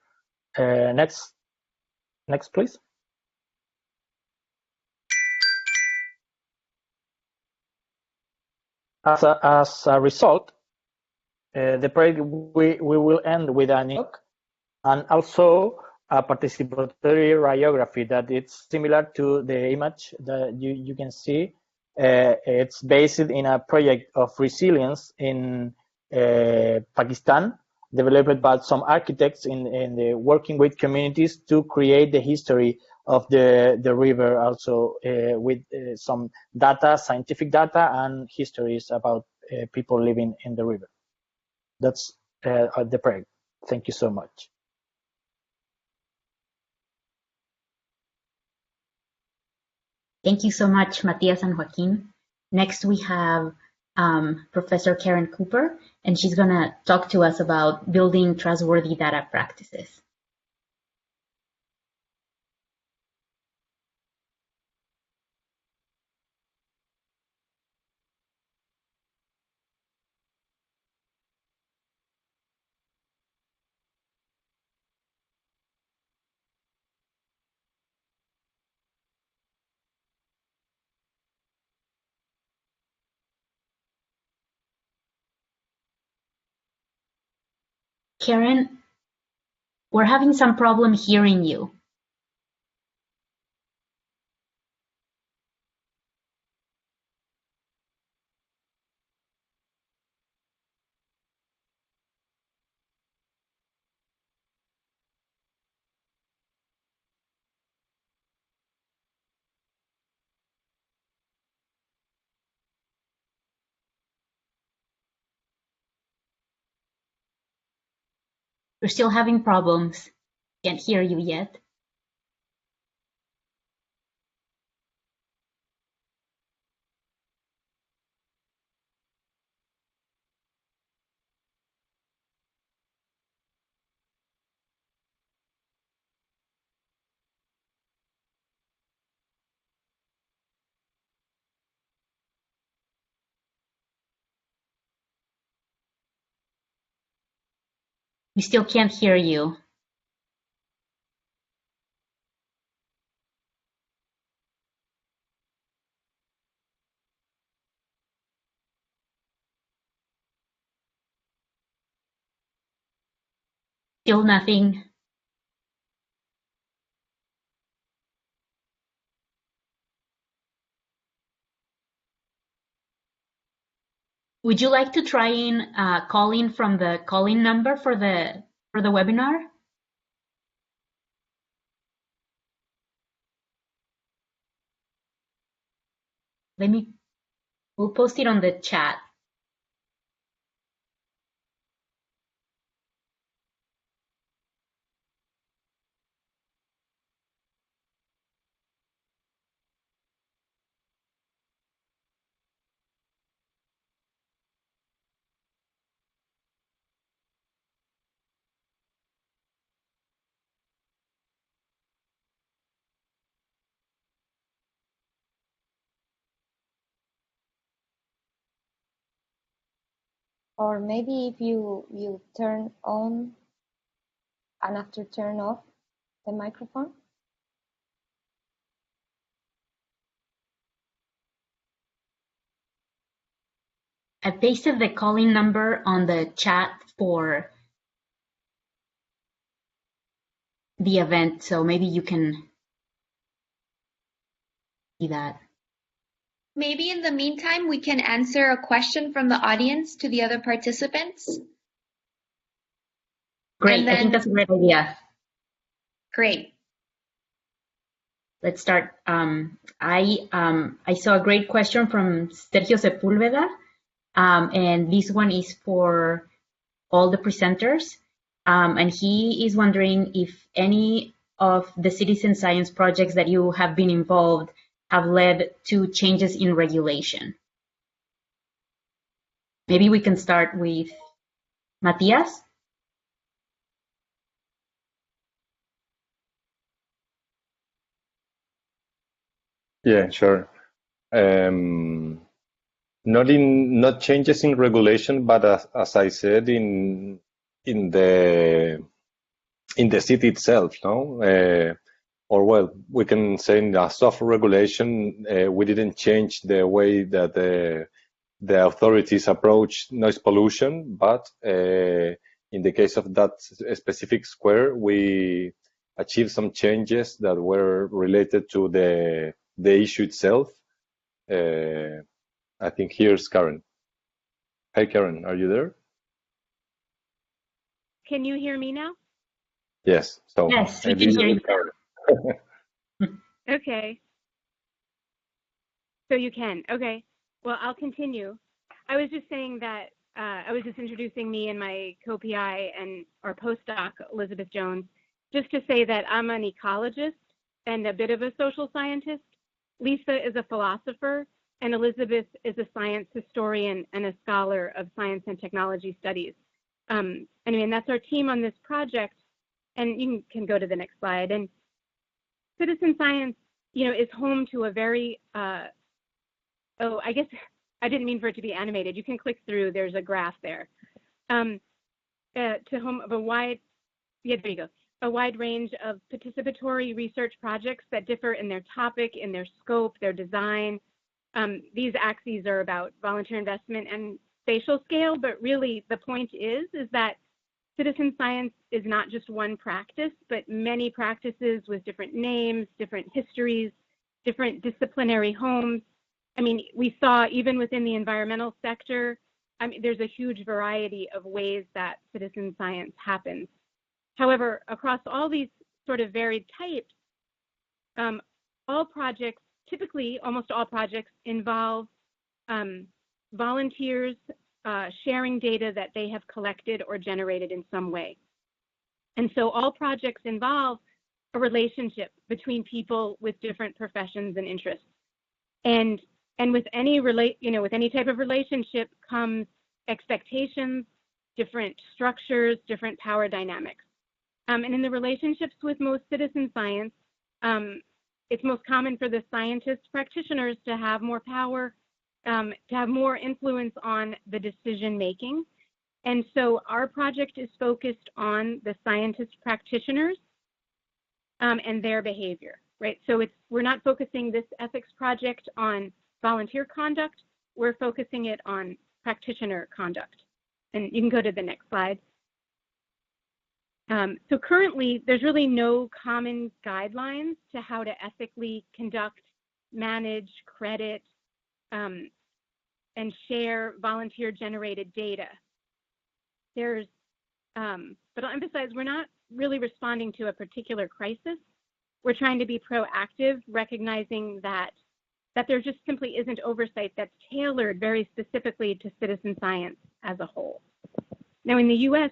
Speaker 6: Next, please. As a result, the project we will end with an ebook and also a participatory radiography that it's similar to the image that you can see. It's based in a project of resilience in Pakistan, developed by some architects in the working with communities to create the history of the river, also with some data, scientific data, and histories about people living in the river. That's the project. Thank you so much.
Speaker 3: Thank you so much, Matías and Joaquín. Next, we have Professor Karen Cooper, and she's going to talk to us about building trustworthy data practices. Karen, we're having some problem hearing you. We're still having problems. Can't hear you yet. We still can't hear you. Still nothing. Would you like to try in calling from the call-in number for the webinar? We'll post it on the chat.
Speaker 2: Or maybe if you turn on and after turn off the microphone.
Speaker 3: I pasted the calling number on the chat for the event, so maybe you can see that.
Speaker 7: Maybe in the meantime, we can answer a question from the audience to the other participants.
Speaker 3: Great, I think that's a great idea.
Speaker 7: Great.
Speaker 3: let's start. I saw a great question from Sergio Sepúlveda, and this one is for all the presenters. And he is wondering if any of the citizen science projects that you have been involved have led to changes in regulation. Maybe we can start with Matías.
Speaker 5: Yeah, sure. Not changes in regulation, but as I said, in the city itself, no? Or well, we can say in the soft regulation, we didn't change the way that the authorities approach noise pollution, but in the case of that specific square, we achieved some changes that were related to the issue itself. I think here's Karen. Hi, Karen, are you there?
Speaker 8: Can you hear me now?
Speaker 5: Yes. So
Speaker 3: yes, we can hear you.
Speaker 5: Karen.
Speaker 8: Okay. So you can. Okay. Well, I'll continue. I was just saying that I was just introducing me and my co-PI and our postdoc, Elizabeth Jones, just to say that I'm an ecologist and a bit of a social scientist. Lisa is a philosopher, and Elizabeth is a science historian and a scholar of science and technology studies. Anyway, and that's our team on this project. And you can go to the next slide. And citizen science, is home to a very, I guess I didn't mean for it to be animated. You can click through, there's a graph there. To home of a wide range of participatory research projects that differ in their topic, in their scope, their design. These axes are about volunteer investment and spatial scale, but really the point is that citizen science is not just one practice, but many practices with different names, different histories, different disciplinary homes. I mean, we saw even within the environmental sector, there's a huge variety of ways that citizen science happens. However, across all these sort of varied types, all projects, typically almost all projects involve volunteers sharing data that they have collected or generated in some way. And so all projects involve a relationship between people with different professions and interests. And with any with any type of relationship comes expectations, different structures, different power dynamics. And in the relationships with most citizen science, it's most common for the scientists, practitioners to have more power, to have more influence on the decision making. And so our project is focused on the scientist practitioners and their behavior, right? So we're not focusing this ethics project on volunteer conduct, we're focusing it on practitioner conduct. And you can go to the next slide. So currently, there's really no common guidelines to how to ethically conduct, manage, credit, and share volunteer-generated data. But I'll emphasize, we're not really responding to a particular crisis. We're trying to be proactive, recognizing that there just simply isn't oversight that's tailored very specifically to citizen science as a whole. Now, in the US,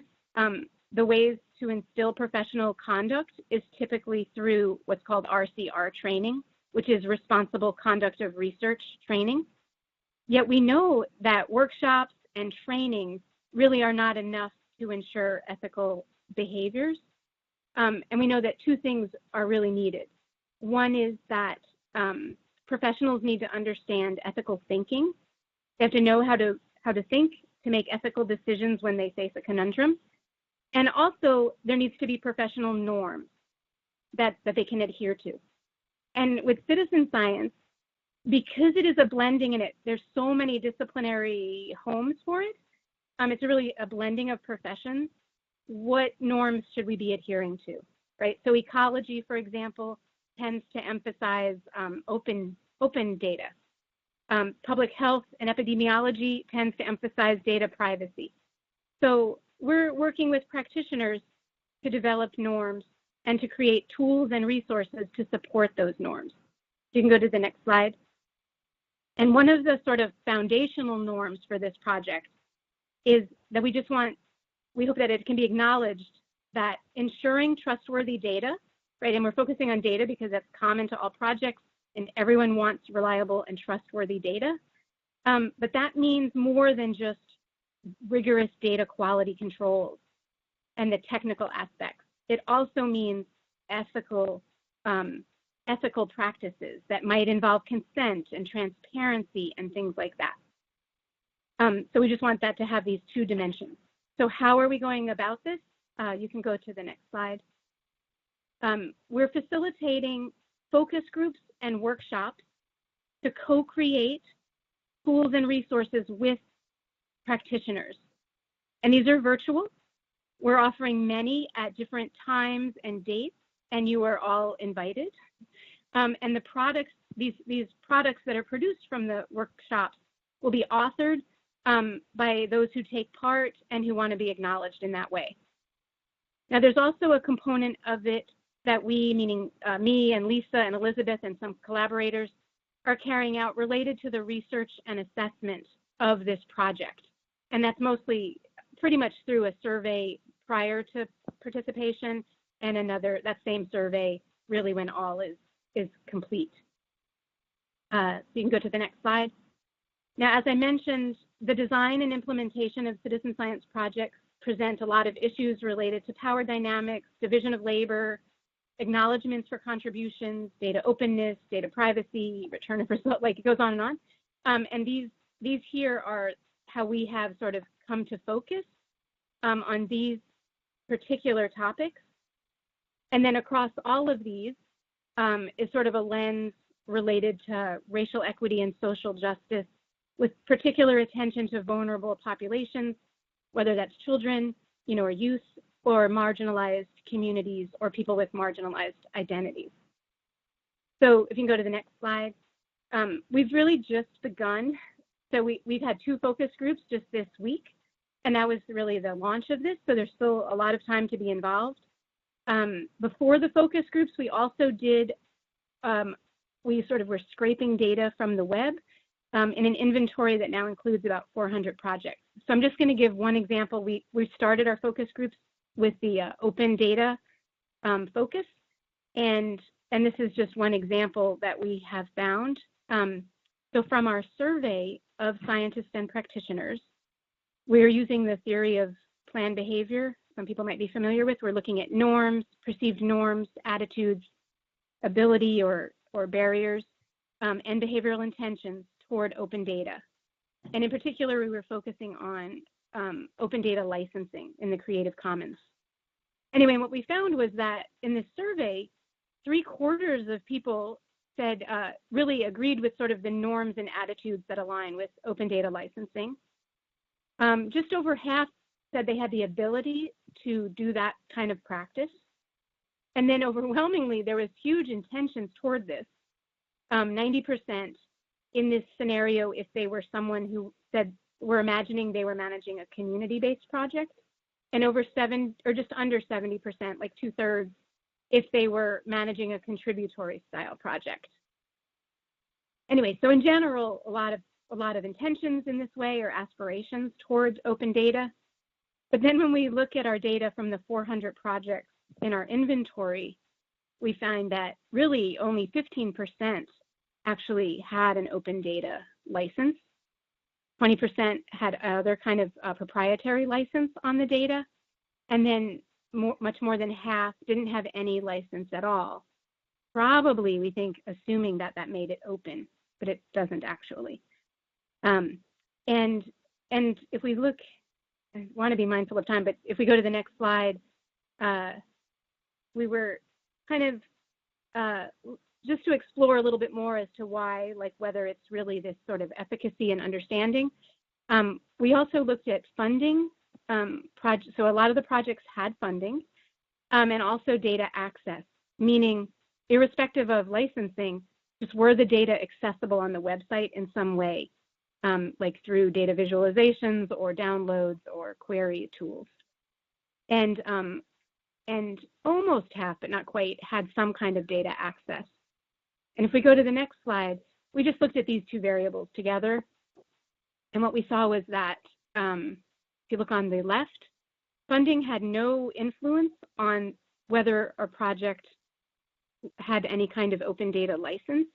Speaker 8: the ways to instill professional conduct is typically through what's called RCR training, which is responsible conduct of research training. Yet we know that workshops and trainings really are not enough to ensure ethical behaviors. And we know that two things are really needed. One is that professionals need to understand ethical thinking. They have to know how to think to make ethical decisions when they face a conundrum. And also, there needs to be professional norms that they can adhere to. And with citizen science, because it is a blending in it, there's so many disciplinary homes for it. It's really a blending of professions. What norms should we be adhering to, right? So ecology, for example, tends to emphasize open data. Public health and epidemiology tends to emphasize data privacy. So we're working with practitioners to develop norms and to create tools and resources to support those norms. You can go to the next slide. And one of the sort of foundational norms for this project is that we hope that it can be acknowledged that ensuring trustworthy data, right, and we're focusing on data because that's common to all projects and everyone wants reliable and trustworthy data. But that means more than just rigorous data quality controls and the technical aspects. It also means ethical practices that might involve consent and transparency and things like that. So we just want that to have these two dimensions. So how are we going about this? You can go to the next slide. We're facilitating focus groups and workshops to co-create tools and resources with practitioners. And these are virtual. We're offering many at different times and dates, and you are all invited. And the products, these products that are produced from the workshops will be authored by those who take part and who want to be acknowledged in that way. Now, there's also a component of it that we, meaning me and Lisa and Elizabeth and some collaborators, are carrying out related to the research and assessment of this project. And that's mostly pretty much through a survey prior to participation and that same survey really when all is complete. So you can go to the next slide. Now, as I mentioned, the design and implementation of citizen science projects present a lot of issues related to power dynamics, division of labor, acknowledgements for contributions, data openness, data privacy, return of result, like it goes on and on. And these here are how we have sort of come to focus on these particular topics. And then across all of these is sort of a lens related to racial equity and social justice with particular attention to vulnerable populations, whether that's children, or youth, or marginalized communities, or people with marginalized identities. So if you can go to the next slide. We've really just begun. So we've had 2 focus groups just this week, and that was really the launch of this. So there's still a lot of time to be involved. Before the focus groups, we also did, we sort of were scraping data from the web in an inventory that now includes about 400 projects. So I'm just going to give one example. We started our focus groups with the open data focus, and this is just one example that we have found. So from our survey of scientists and practitioners, we're using the theory of planned behavior. Some people might be familiar with. We're looking at norms, perceived norms, attitudes, ability or barriers, and behavioral intentions toward open data. And in particular, we were focusing on open data licensing in the Creative Commons. Anyway, what we found was that in this survey, 3/4 of people said really agreed with sort of the norms and attitudes that align with open data licensing. Just over half said they had the ability to do that kind of practice. And then overwhelmingly, there was huge intentions toward this. 90% in this scenario, if they were someone who said, were imagining they were managing a community-based project, and just under 70%, like 2/3, if they were managing a contributory style project. Anyway, so in general, a lot of intentions in this way or aspirations towards open data. But then when we look at our data from the 400 projects in our inventory, we find that really only 15% actually had an open data license. 20% had other kind of proprietary license on the data. And then much more than half didn't have any license at all. Probably, we think, assuming that that made it open, but it doesn't actually. And if we look, I want to be mindful of time, but if we go to the next slide, we were kind of just to explore a little bit more as to why, like whether it's really this sort of efficacy and understanding. We also looked at funding. So a lot of the projects had funding and also data access, meaning irrespective of licensing, just were the data accessible on the website in some way, like through data visualizations or downloads or query tools. And and almost half, but not quite, had some kind of data access. And if we go to the next slide, we just looked at these two variables together. And what we saw was that, if you look on the left, funding had no influence on whether a project had any kind of open data license.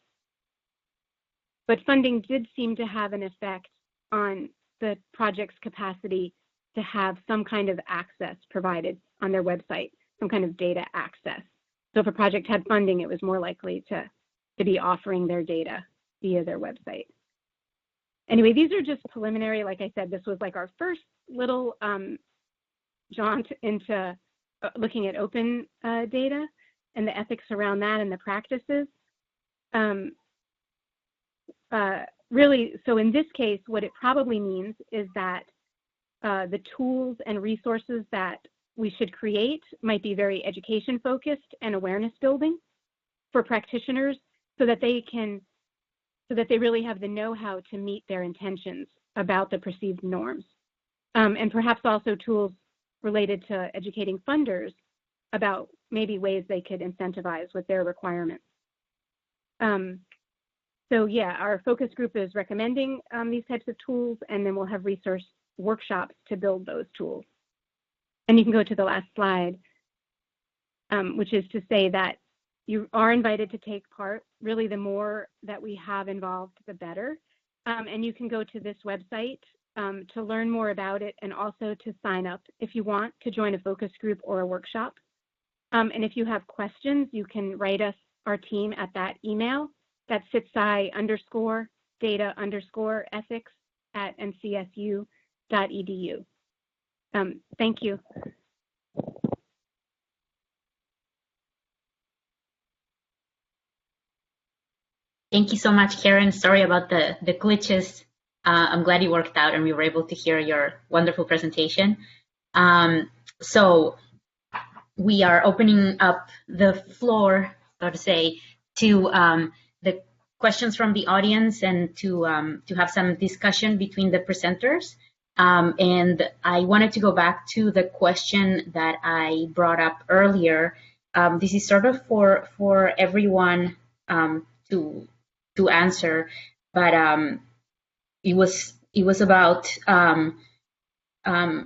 Speaker 8: But funding did seem to have an effect on the project's capacity to have some kind of access provided on their website, some kind of data access. So if a project had funding, it was more likely to be offering their data via their website. Anyway, these are just preliminary. Like I said, this was like our first little jaunt into looking at open data and the ethics around that and the practices. Really, so in this case, what it probably means is that the tools and resources that we should create might be very education focused and awareness building for practitioners so that they really have the know-how to meet their intentions about the perceived norms. And perhaps also tools related to educating funders about maybe ways they could incentivize with their requirements. So yeah, our focus group is recommending these types of tools, and then we'll have resource workshops to build those tools. And you can go to the last slide, which is to say that you are invited to take part. Really, the more that we have involved, the better. And you can go to this website to learn more about it, and also to sign up if you want to join a focus group or a workshop. And if you have questions, you can write us, our team, at that email. That's sitsi_data_ethics@ncsu.edu. Thank you.
Speaker 3: Thank you so much, Karen. Sorry about the glitches. I'm glad you worked out and we were able to hear your wonderful presentation. So we are opening up the floor, so to say, to the questions from the audience and to have some discussion between the presenters. And I wanted to go back to the question that I brought up earlier. This is sort of for everyone to answer, but it was about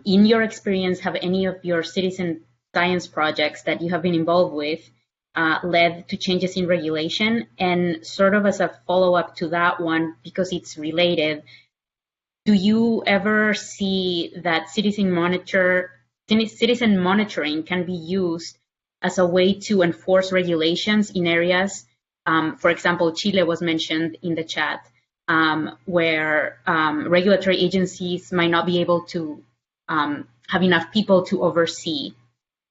Speaker 3: in your experience, have any of your citizen science projects that you have been involved with led to changes in regulation? And sort of as a follow-up to that one, because it's related, do you ever see that citizen monitoring can be used as a way to enforce regulations in areas, for example, Chile was mentioned in the chat, where regulatory agencies might not be able to have enough people to oversee?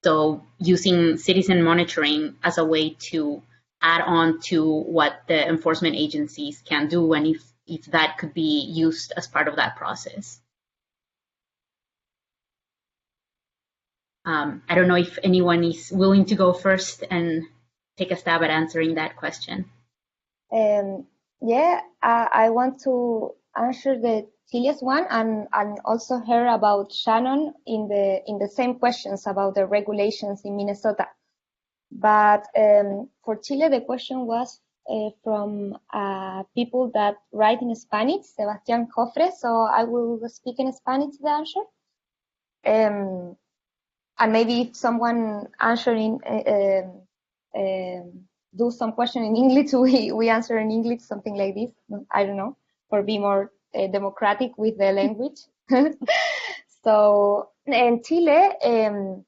Speaker 3: So using citizen monitoring as a way to add on to what the enforcement agencies can do, and if that could be used as part of that process. I don't know if anyone is willing to go first and take a stab at answering that question.
Speaker 2: Yeah, I want to answer the Chile's one, and also hear about Shannon in the same questions about the regulations in Minnesota. But for Chile, the question was from people that write in Spanish, Sebastián Jofre, so I will speak in Spanish the answer. And maybe if someone answering do some question in English, we answer in English, something like this. I don't know, for be more democratic with the language. So, en Chile, el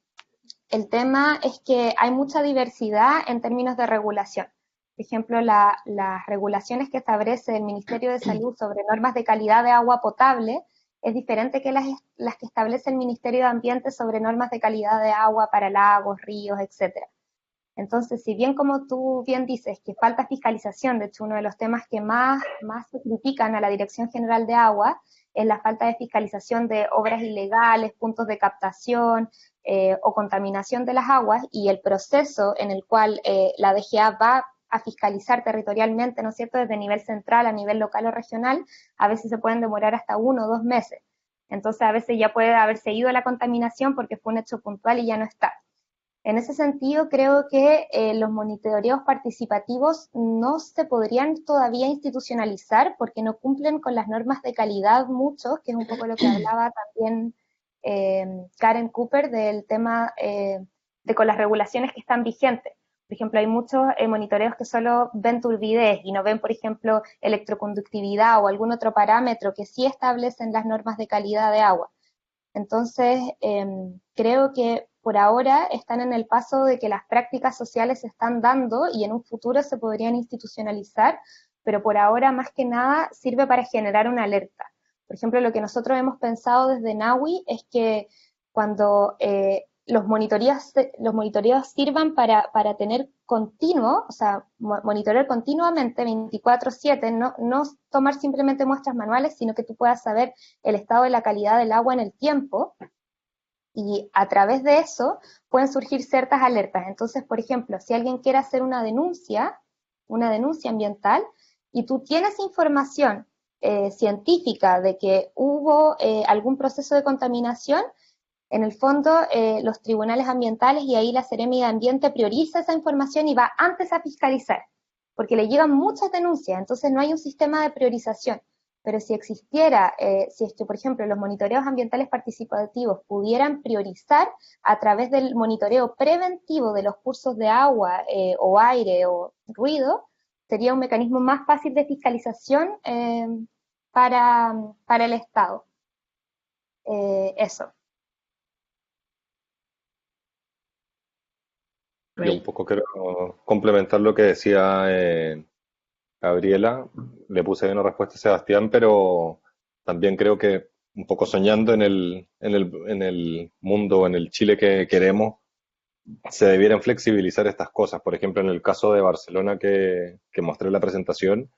Speaker 2: tema es que hay mucha diversidad en términos de regulación. Por ejemplo, las regulaciones que establece el Ministerio de Salud sobre normas de calidad de agua potable es diferente que las que establece el Ministerio de Ambiente sobre normas de calidad de agua para lagos, ríos, etcétera. Entonces, si bien, como tú bien dices, que falta fiscalización, de hecho uno de los temas que más se critican a la Dirección General de Agua es la falta de fiscalización de obras ilegales, puntos de captación o contaminación de las aguas, y el proceso en el cual la DGA va a fiscalizar territorialmente, ¿no es cierto?, desde nivel central a nivel local o regional, a veces se pueden demorar hasta 1 o 2 meses. Entonces, a veces ya puede haberse ido la contaminación porque fue un hecho puntual y ya no está. En ese sentido, creo que los monitoreos participativos no se podrían todavía institucionalizar porque no cumplen con las normas de calidad muchos, que es un poco lo que hablaba también Karen Cooper del tema de con las regulaciones que están vigentes. Por ejemplo, hay muchos monitoreos que solo ven turbidez y no ven, por ejemplo, electroconductividad o algún otro parámetro que sí establecen las normas de calidad de agua. Entonces, creo que por ahora están en el paso de que las prácticas sociales se están dando y en un futuro se podrían institucionalizar, pero por ahora más que nada sirve para generar una alerta. Por ejemplo, lo que nosotros hemos pensado desde Nawi es que cuando los monitoreos sirvan para tener continuo, o sea, monitorear continuamente 24/7, no tomar simplemente muestras manuales, sino que tú puedas saber el estado de la calidad del agua en el tiempo, y a través de eso pueden surgir ciertas alertas. Entonces, por ejemplo, si alguien quiere hacer una denuncia ambiental, y tú tienes información científica de que hubo algún proceso de contaminación, en el fondo los tribunales ambientales y ahí la Seremi de Ambiente prioriza esa información y va antes a fiscalizar, porque le llegan muchas denuncias, entonces no hay un sistema de priorización. Pero si existiera, si es que, por ejemplo, los monitoreos ambientales participativos pudieran priorizar a través del monitoreo preventivo de los cursos de agua o aire o ruido, sería un mecanismo más fácil de fiscalización para el Estado. Eso.
Speaker 5: Yo un poco quiero complementar lo que decía Gabriela. Le puse una respuesta a Sebastián, pero también creo que un poco soñando en el mundo, en el Chile que queremos, se debieran flexibilizar estas cosas. Por ejemplo, en el caso de Barcelona que mostré en la presentación,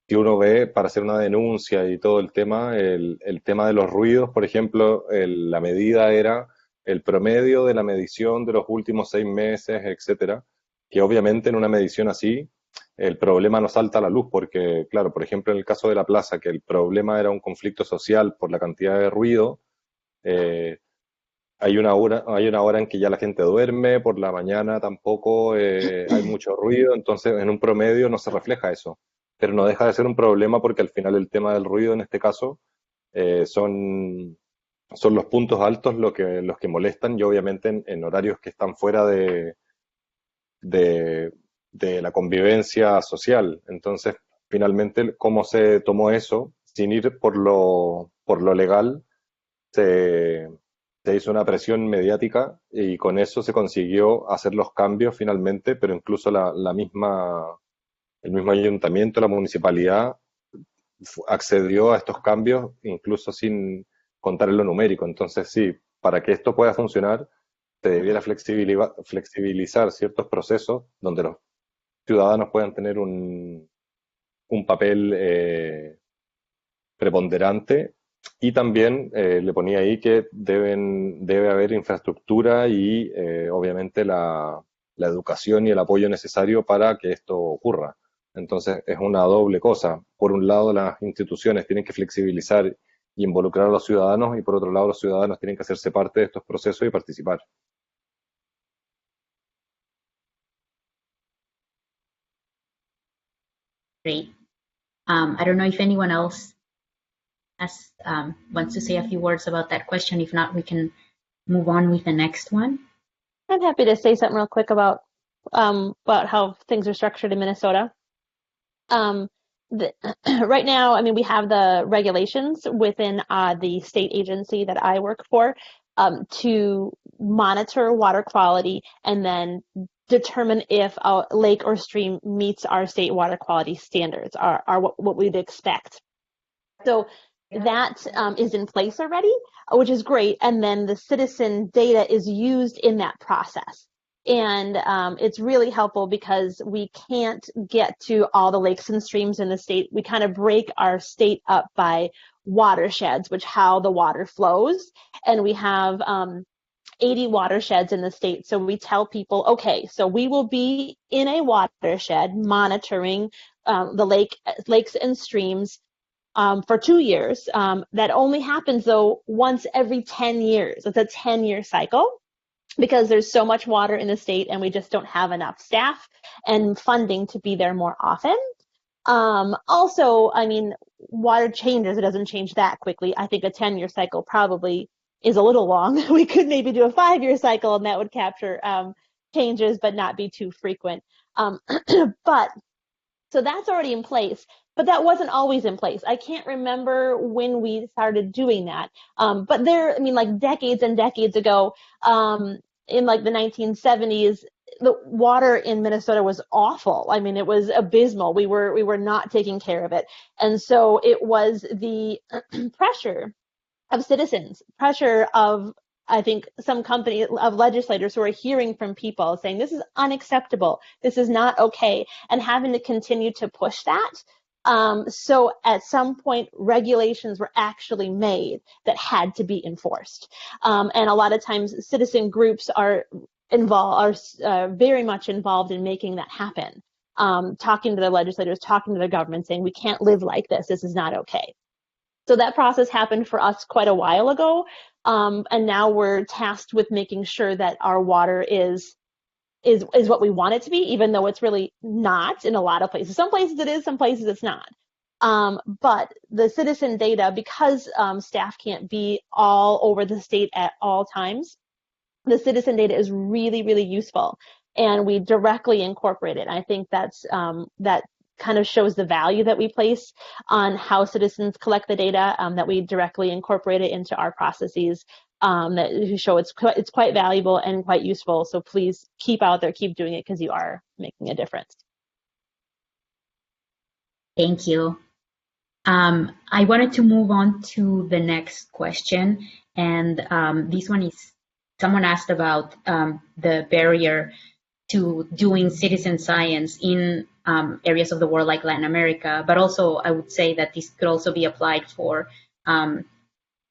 Speaker 5: si uno ve para hacer una denuncia y todo el tema de los ruidos, por ejemplo, la medida era el promedio de la medición de los últimos 6 meses, etcétera, que obviamente en una medición así el problema no salta a la luz, porque, claro, por ejemplo, en el caso de la plaza, que el problema era un conflicto social por la cantidad de ruido, hay una hora en que ya la gente duerme, por la mañana tampoco hay mucho ruido, entonces en un promedio no se refleja eso. Pero no deja de ser un problema porque al final el tema del ruido en este caso son los puntos altos los que molestan, y obviamente en horarios que están fuera de la convivencia social. Entonces, finalmente, cómo se tomó eso, sin ir por lo legal, se hizo una presión mediática y con eso se consiguió hacer los cambios finalmente, pero incluso el mismo ayuntamiento, la municipalidad, accedió a estos cambios incluso sin contar en lo numérico. Entonces, sí, para que esto pueda funcionar, se debiera flexibilizar ciertos procesos donde los ciudadanos puedan tener un papel preponderante, y también le ponía ahí que debe haber infraestructura y obviamente la educación y el apoyo necesario para que esto ocurra. Entonces es una doble cosa. Por un lado, las instituciones tienen que flexibilizar y involucrar a los ciudadanos, y por otro lado, los ciudadanos tienen que hacerse parte de estos procesos y participar.
Speaker 3: Great. I don't know if anyone else wants to say a few words about that question. If not, we can move on with the next one.
Speaker 4: I'm happy to say something real quick about how things are structured in Minnesota. Right now, I mean, we have the regulations within the state agency that I work for to monitor water quality and then determine if a lake or stream meets our state water quality standards, are what we'd expect. So that is in place already, which is great. And then the citizen data is used in that process. And it's really helpful because we can't get to all the lakes and streams in the state. We kind of break our state up by watersheds, which how the water flows. And we have 80 watersheds in the state. So we tell people, okay, so we will be in a watershed monitoring the lakes and streams for 2 years. That only happens, though, once every 10 years. It's a 10-year cycle. because there's so much water in the state and we just don't have enough staff and funding to be there more often. Also, I mean, water changes, it doesn't change that quickly. I think a 10-year cycle probably is a little long. We could maybe do a 5-year cycle and that would capture changes but not be too frequent. But so that's already in place, but that wasn't always in place. I can't remember when we started doing that. But there, I mean, like decades and decades ago, in like the 1970s, the water in Minnesota was awful. I mean, it was abysmal. We were not taking care of it. And so it was the pressure of citizens, pressure of, I think, some company of legislators who are hearing from people saying this is unacceptable, this is not okay, and having to continue to push that. So at some point, regulations were actually made that had to be enforced. And a lot of times citizen groups are very much involved in making that happen. Talking to the legislators, talking to the government, saying we can't live like this, this is not okay. So that process happened for us quite a while ago. And now we're tasked with making sure that our water is what we want it to be, even though it's really not in a lot of places. Some places it is, some places it's not. But the citizen data, because staff can't be all over the state at all times, the citizen data is really, really useful, and we directly incorporate it. I think that's that kind of shows the value that we place on how citizens collect the data, that we directly incorporate it into our processes, that show it's quite valuable and quite useful. So please keep out there, keep doing it, because you are making a difference.
Speaker 3: Thank you. I wanted to move on to the next question, and this one is, someone asked about the barrier to doing citizen science in areas of the world like Latin America, but also I would say that this could also be applied for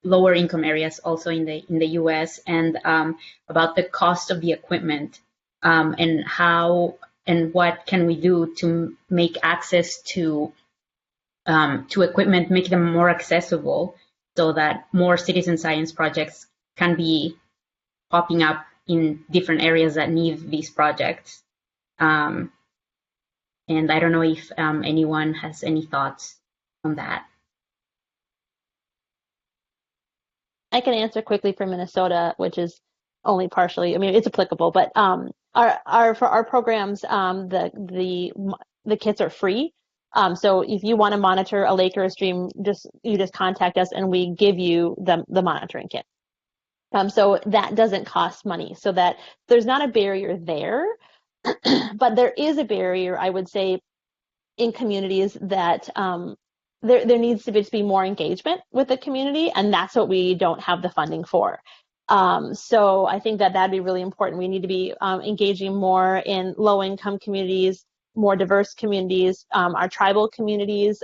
Speaker 3: lower income areas also in the US, and about the cost of the equipment, and how and what can we do to make access to equipment, make them more accessible so that more citizen science projects can be popping up in different areas that need these projects. And I don't know if anyone has any thoughts on that.
Speaker 4: I can answer quickly for Minnesota, which is only partially, I mean, it's applicable, but for our programs, the kits are free. So if you want to monitor a lake or a stream, you just contact us and we give you the monitoring kit. So that doesn't cost money, so that there's not a barrier there, but there is a barrier, I would say, in communities that there needs to be more engagement with the community, and that's what we don't have the funding for. So I think that'd be really important. We need to be engaging more in low-income communities, more diverse communities, our tribal communities.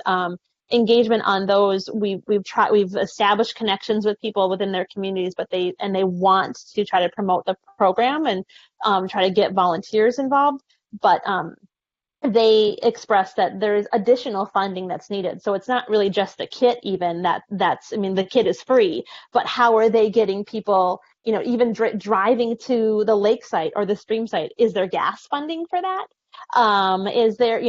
Speaker 4: Engagement on those, we've established connections with people within their communities, but they want to try to promote the program and try to get volunteers involved, but they express that there's additional funding that's needed. So it's not really just the kit, even that's I mean, the kit is free, but how are they getting people, even driving to the lake site or the stream site? Is there gas funding for that? Is there,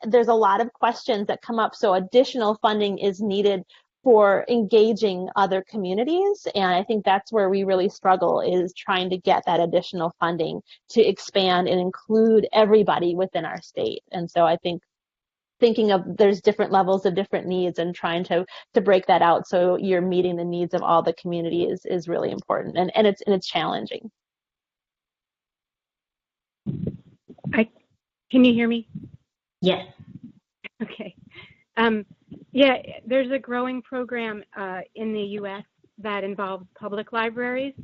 Speaker 4: there's a lot of questions that come up. So additional funding is needed for engaging other communities. And I think that's where we really struggle, is trying to get that additional funding to expand and include everybody within our state. And so I think thinking of there's different levels of different needs and trying to break that out so you're meeting the needs of all the community is really important. And it's challenging.
Speaker 8: Can you hear me?
Speaker 3: Yeah.
Speaker 8: Okay. Yeah, there's a growing program in the U.S. that involves public libraries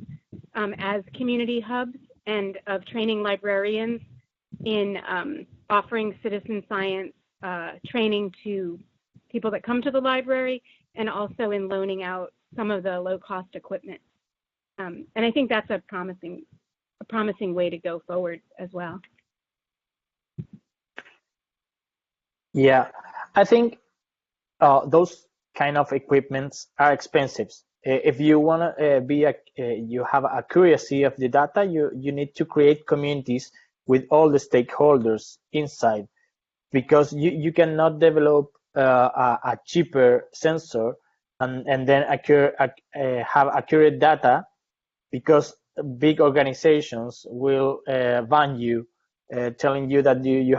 Speaker 8: as community hubs, and of training librarians in offering citizen science training to people that come to the library, and also in loaning out some of the low-cost equipment. And I think that's a promising way to go forward as well.
Speaker 6: Yeah, I think those kind of equipments are expensive. if you want to you have accuracy of the data, you need to create communities with all the stakeholders inside, because you cannot develop a cheaper sensor and then have accurate data, because big organizations will ban you, telling you that you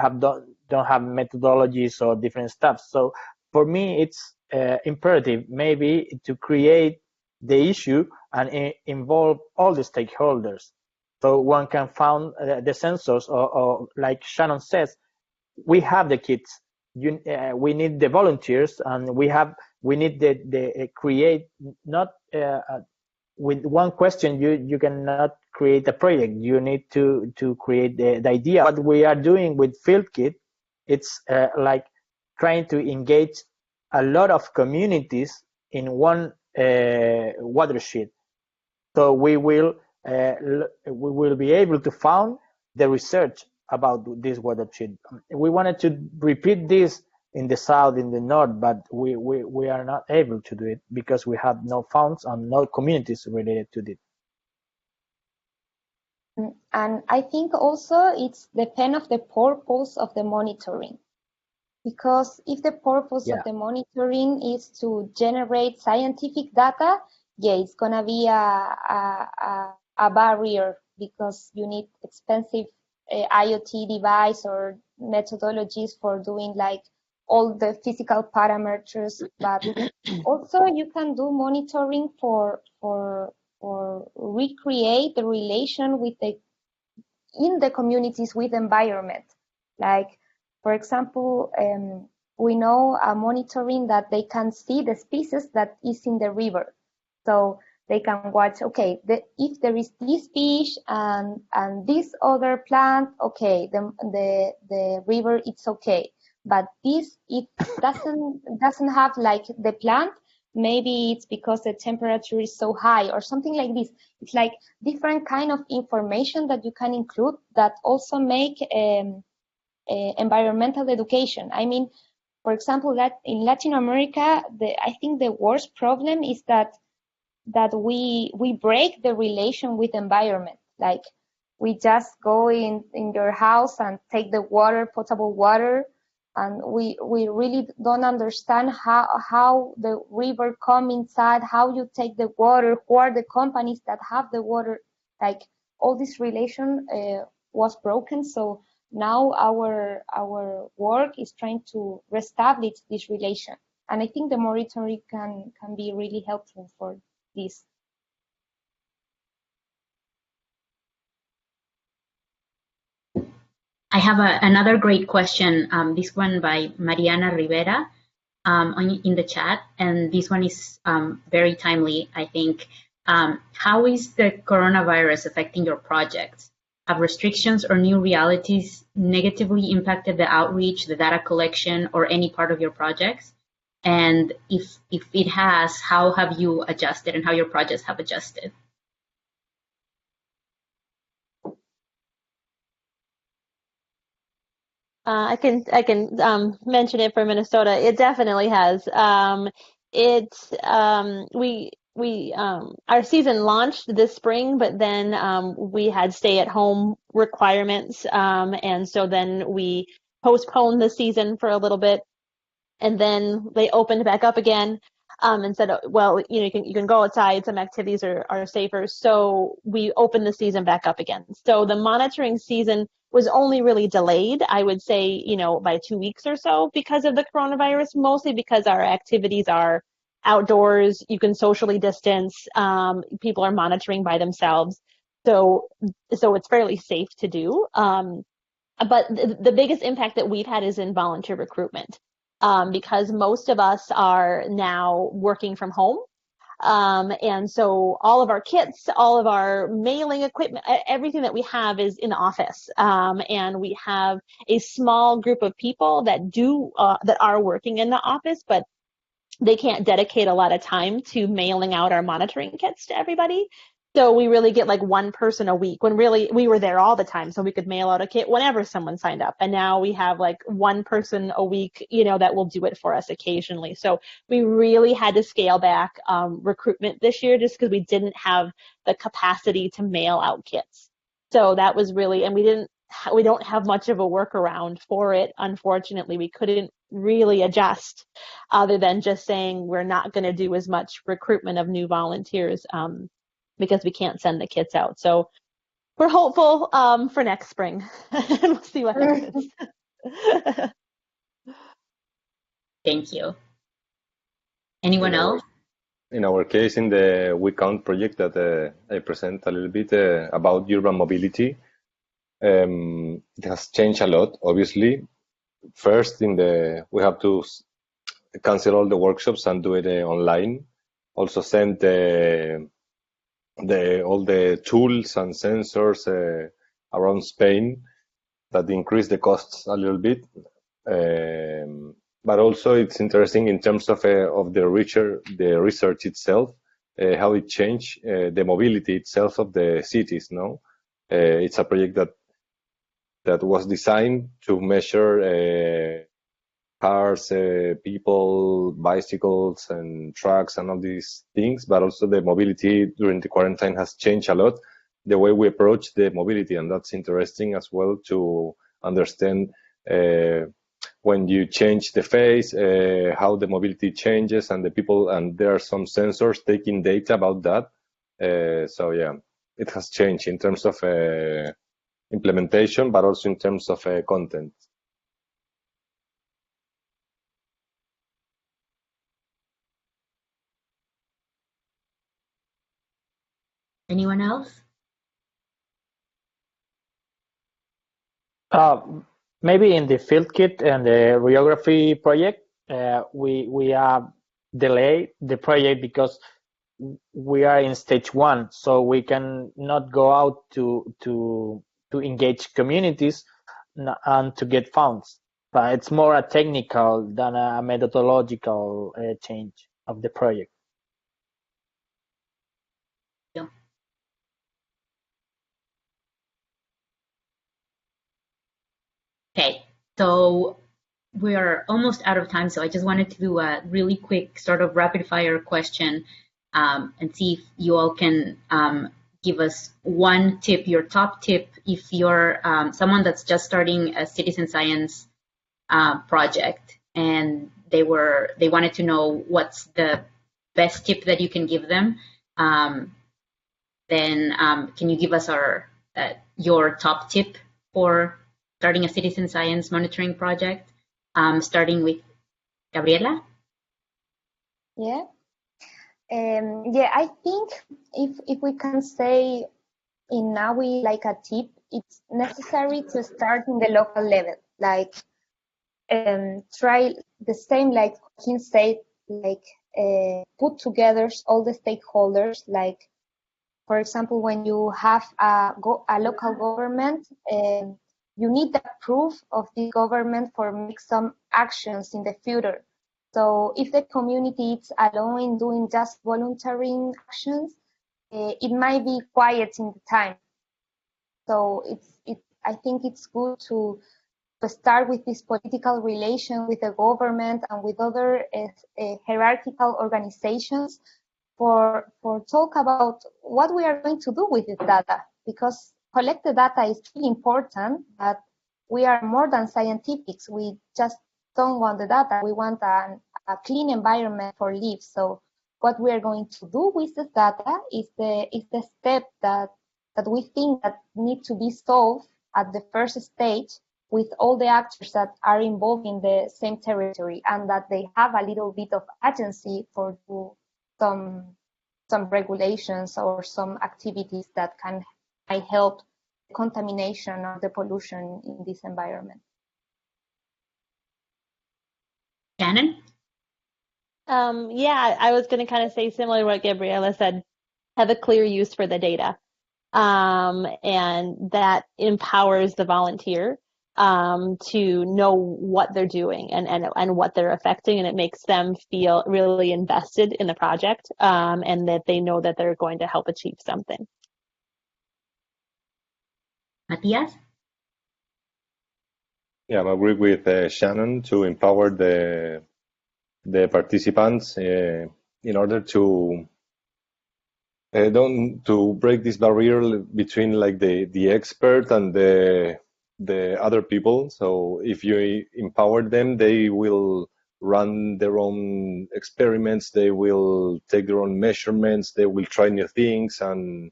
Speaker 6: don't have methodologies or different stuff. So for me, it's imperative maybe to create the issue and involve all the stakeholders, so one can found the sensors, or like Shannon says, we have the kits. We need the volunteers, and we need the create. Not with one question, you cannot create a project. You need to create the idea. What we are doing with Field Kit, it's like trying to engage a lot of communities in one watershed. So we will be able to found the research about this watershed. We wanted to repeat this in the south, in the north, but we are not able to do it because we have no funds and no communities related to it.
Speaker 2: And I think also it's depend of the purpose of the monitoring. Because if the purpose of the monitoring is to generate scientific data, it's gonna be a barrier, because you need expensive IoT device or methodologies for doing like all the physical parameters. But also you can do monitoring for recreate the relation with in the communities with environment. Like, for example, we know monitoring that they can see the species that is in the river. So they can watch, okay, if there is this fish and this other plant, okay, the river, it's okay. But this, it doesn't have like the plant, maybe it's because the temperature is so high or something like this. It's like different kind of information that you can include that also make environmental education. I mean, for example, that in Latin America, I think the worst problem is that we break the relation with environment. Like, we just go in your house and take the water, potable water, and we really don't understand how the river come inside, how you take the water, who are the companies that have the water. Like, all this relation was broken. So now our work is trying to reestablish this relation, and I think the monitoring can be really helpful for this.
Speaker 3: I have another great question, this one by Mariana Rivera in the chat, and this one is very timely, I think. How is the coronavirus affecting your projects? Have restrictions or new realities negatively impacted the outreach, the data collection, or any part of your projects? And if it has, how have you adjusted and how your projects have adjusted?
Speaker 4: I can mention it for Minnesota. It definitely has. Our season launched this spring, but then we had stay-at-home requirements, and so then we postponed the season for a little bit, and then they opened back up again, and said, well, you can go outside. Some activities are safer, so we opened the season back up again. So the monitoring season was only really delayed, I would say, by 2 weeks or so because of the coronavirus, mostly because our activities are outdoors, you can socially distance, people are monitoring by themselves. So it's fairly safe to do. But the biggest impact that we've had is in volunteer recruitment, because most of us are now working from home. And so all of our kits, all of our mailing equipment, everything that we have is in the office. And we have a small group of people that are working in the office, but they can't dedicate a lot of time to mailing out our monitoring kits to everybody. So we really get like one person a week, when really we were there all the time, so we could mail out a kit whenever someone signed up. And now we have like one person a week, that will do it for us occasionally. So we really had to scale back recruitment this year just because we didn't have the capacity to mail out kits. So that was really, and we don't have much of a workaround for it. Unfortunately, we couldn't really adjust other than just saying we're not going to do as much recruitment of new volunteers because we can't send the kits out. So we're hopeful for next spring, and we'll see what happens.
Speaker 3: Thank you. Anyone else?
Speaker 5: In our case, in the We Count project that I present a little bit about urban mobility, it has changed a lot, obviously. First, we have to cancel all the workshops and do it online. Also send all the tools and sensors around Spain that increase the costs a little bit. But also it's interesting in terms of the research itself, how it changed the mobility itself of the cities. No, it's a project that was designed to measure cars, people, bicycles, and trucks, and all these things. But also the mobility during the quarantine has changed a lot, the way we approach the mobility, and that's interesting as well to understand when you change the phase, how the mobility changes, and the people, and there are some sensors taking data about that. So yeah, it has changed in terms of implementation, but also in terms of content.
Speaker 3: Anyone else?
Speaker 6: Maybe in the field kit and the rheography project, we have delayed the project because we are in stage 1, so we can not go out to engage communities and to get funds. But it's more a technical than a methodological change of the project.
Speaker 3: Yeah. Okay, so we're almost out of time, so I just wanted to do a really quick sort of rapid fire question and see if you all can give us one tip, your top tip, if you're someone that's just starting a citizen science project and they wanted to know what's the best tip that you can give them. Then can you give us your top tip for starting a citizen science monitoring project, starting with Gabriela?
Speaker 2: Yeah. I think if we can say in Nawi like a tip, it's necessary to start in the local level, like try the same, like Joaquín said, like put together all the stakeholders, like for example, when you have a local government, you need the proof of the government for make some actions in the future. So if the community is alone doing just volunteering actions, it might be quiet in the time. So I think it's good to start with this political relation with the government and with other hierarchical organizations for talk about what we are going to do with this data, because collected data is really important, but we are more than scientifics. We just don't want the data. We want a clean environment for life. So what we are going to do with this data is the step that we think that need to be solved at the first stage with all the actors that are involved in the same territory, and that they have a little bit of agency for some regulations or some activities that might help the contamination or the pollution in this environment.
Speaker 3: Shannon?
Speaker 4: I was going to kind of say similar to what Gabriela said, have a clear use for the data. And that empowers the volunteer. to know what they're doing and what they're affecting, and it makes them feel really invested in the project, and that they know that they're going to help achieve something.
Speaker 3: Matías?
Speaker 5: Yeah, I agree with Shannon to empower the participants in order to to break this barrier between like the expert and the other people. So if you empower them, they will run their own experiments, they will take their own measurements, they will try new things, and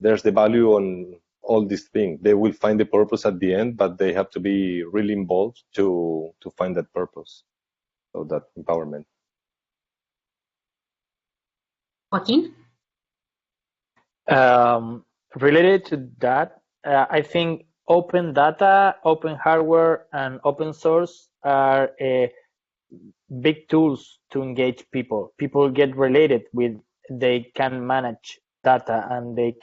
Speaker 5: there's the value on all these things. They will find the purpose at the end, but they have to be really involved to find that purpose. So that empowerment.
Speaker 3: Joaquín?
Speaker 6: Related to that, I think open data, open hardware, and open source are big tools to engage people. People get related with, they can manage data, and they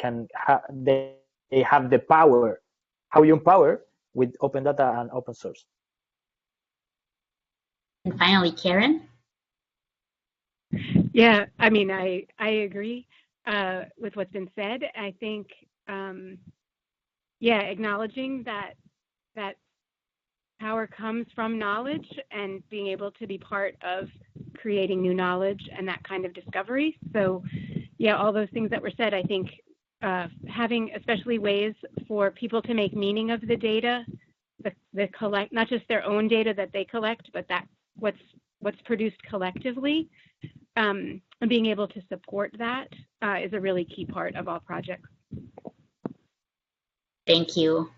Speaker 6: have the power. How you empower with open data and open source.
Speaker 3: And finally, Karen?
Speaker 8: Yeah, I mean, I agree with what's been said. I think, yeah, acknowledging that power comes from knowledge and being able to be part of creating new knowledge and that kind of discovery. So, yeah, all those things that were said, I think having especially ways for people to make meaning of the data, the collect, not just their own data that they collect, but that what's produced collectively, and being able to support that is a really key part of all projects.
Speaker 3: Thank you.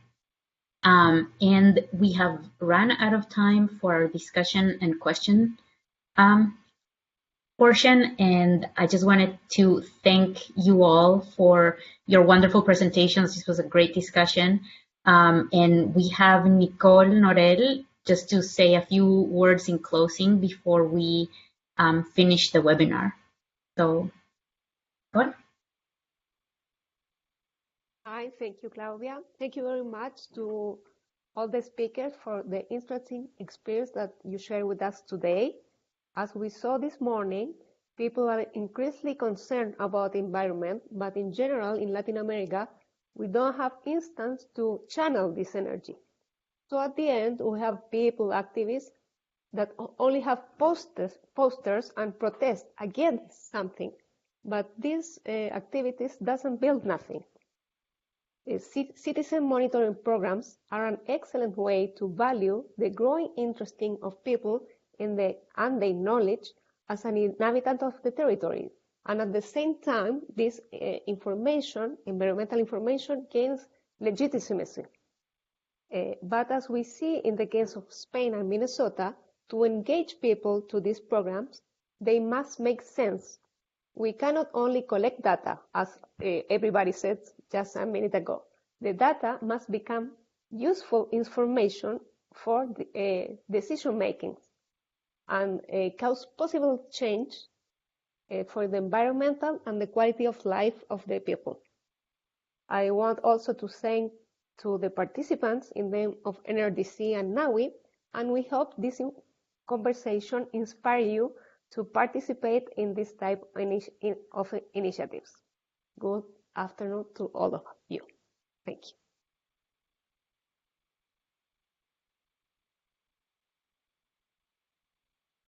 Speaker 3: And we have run out of time for our discussion and question portion, and I just wanted to thank you all for your wonderful presentations. This was a great discussion. And we have Nicole Norel just to say a few words in closing before we finish the webinar. So, Nicole?
Speaker 9: Hi, thank you, Claudia. Thank you very much to all the speakers for the interesting experience that you shared with us today. As we saw this morning, people are increasingly concerned about the environment, but in general, in Latin America, we don't have instance to channel this energy. So at the end, we have people, activists, that only have posters and protest against something, but these activities doesn't build nothing. Citizen monitoring programs are an excellent way to value the growing interest of people in the unnamed knowledge as an inhabitant of the territory. And at the same time, this information, environmental information, gains legitimacy. But as we see in the case of Spain and Minnesota, to engage people to these programs, they must make sense. We cannot only collect data, as everybody said just a minute ago. The data must become useful information for decision making and cause possible change for the environmental and the quality of life of the people. I want also to thank to the participants in the name of NRDC and Nawi, and we hope this conversation inspire you to participate in this type of initiatives. Good afternoon to all of you. Thank you.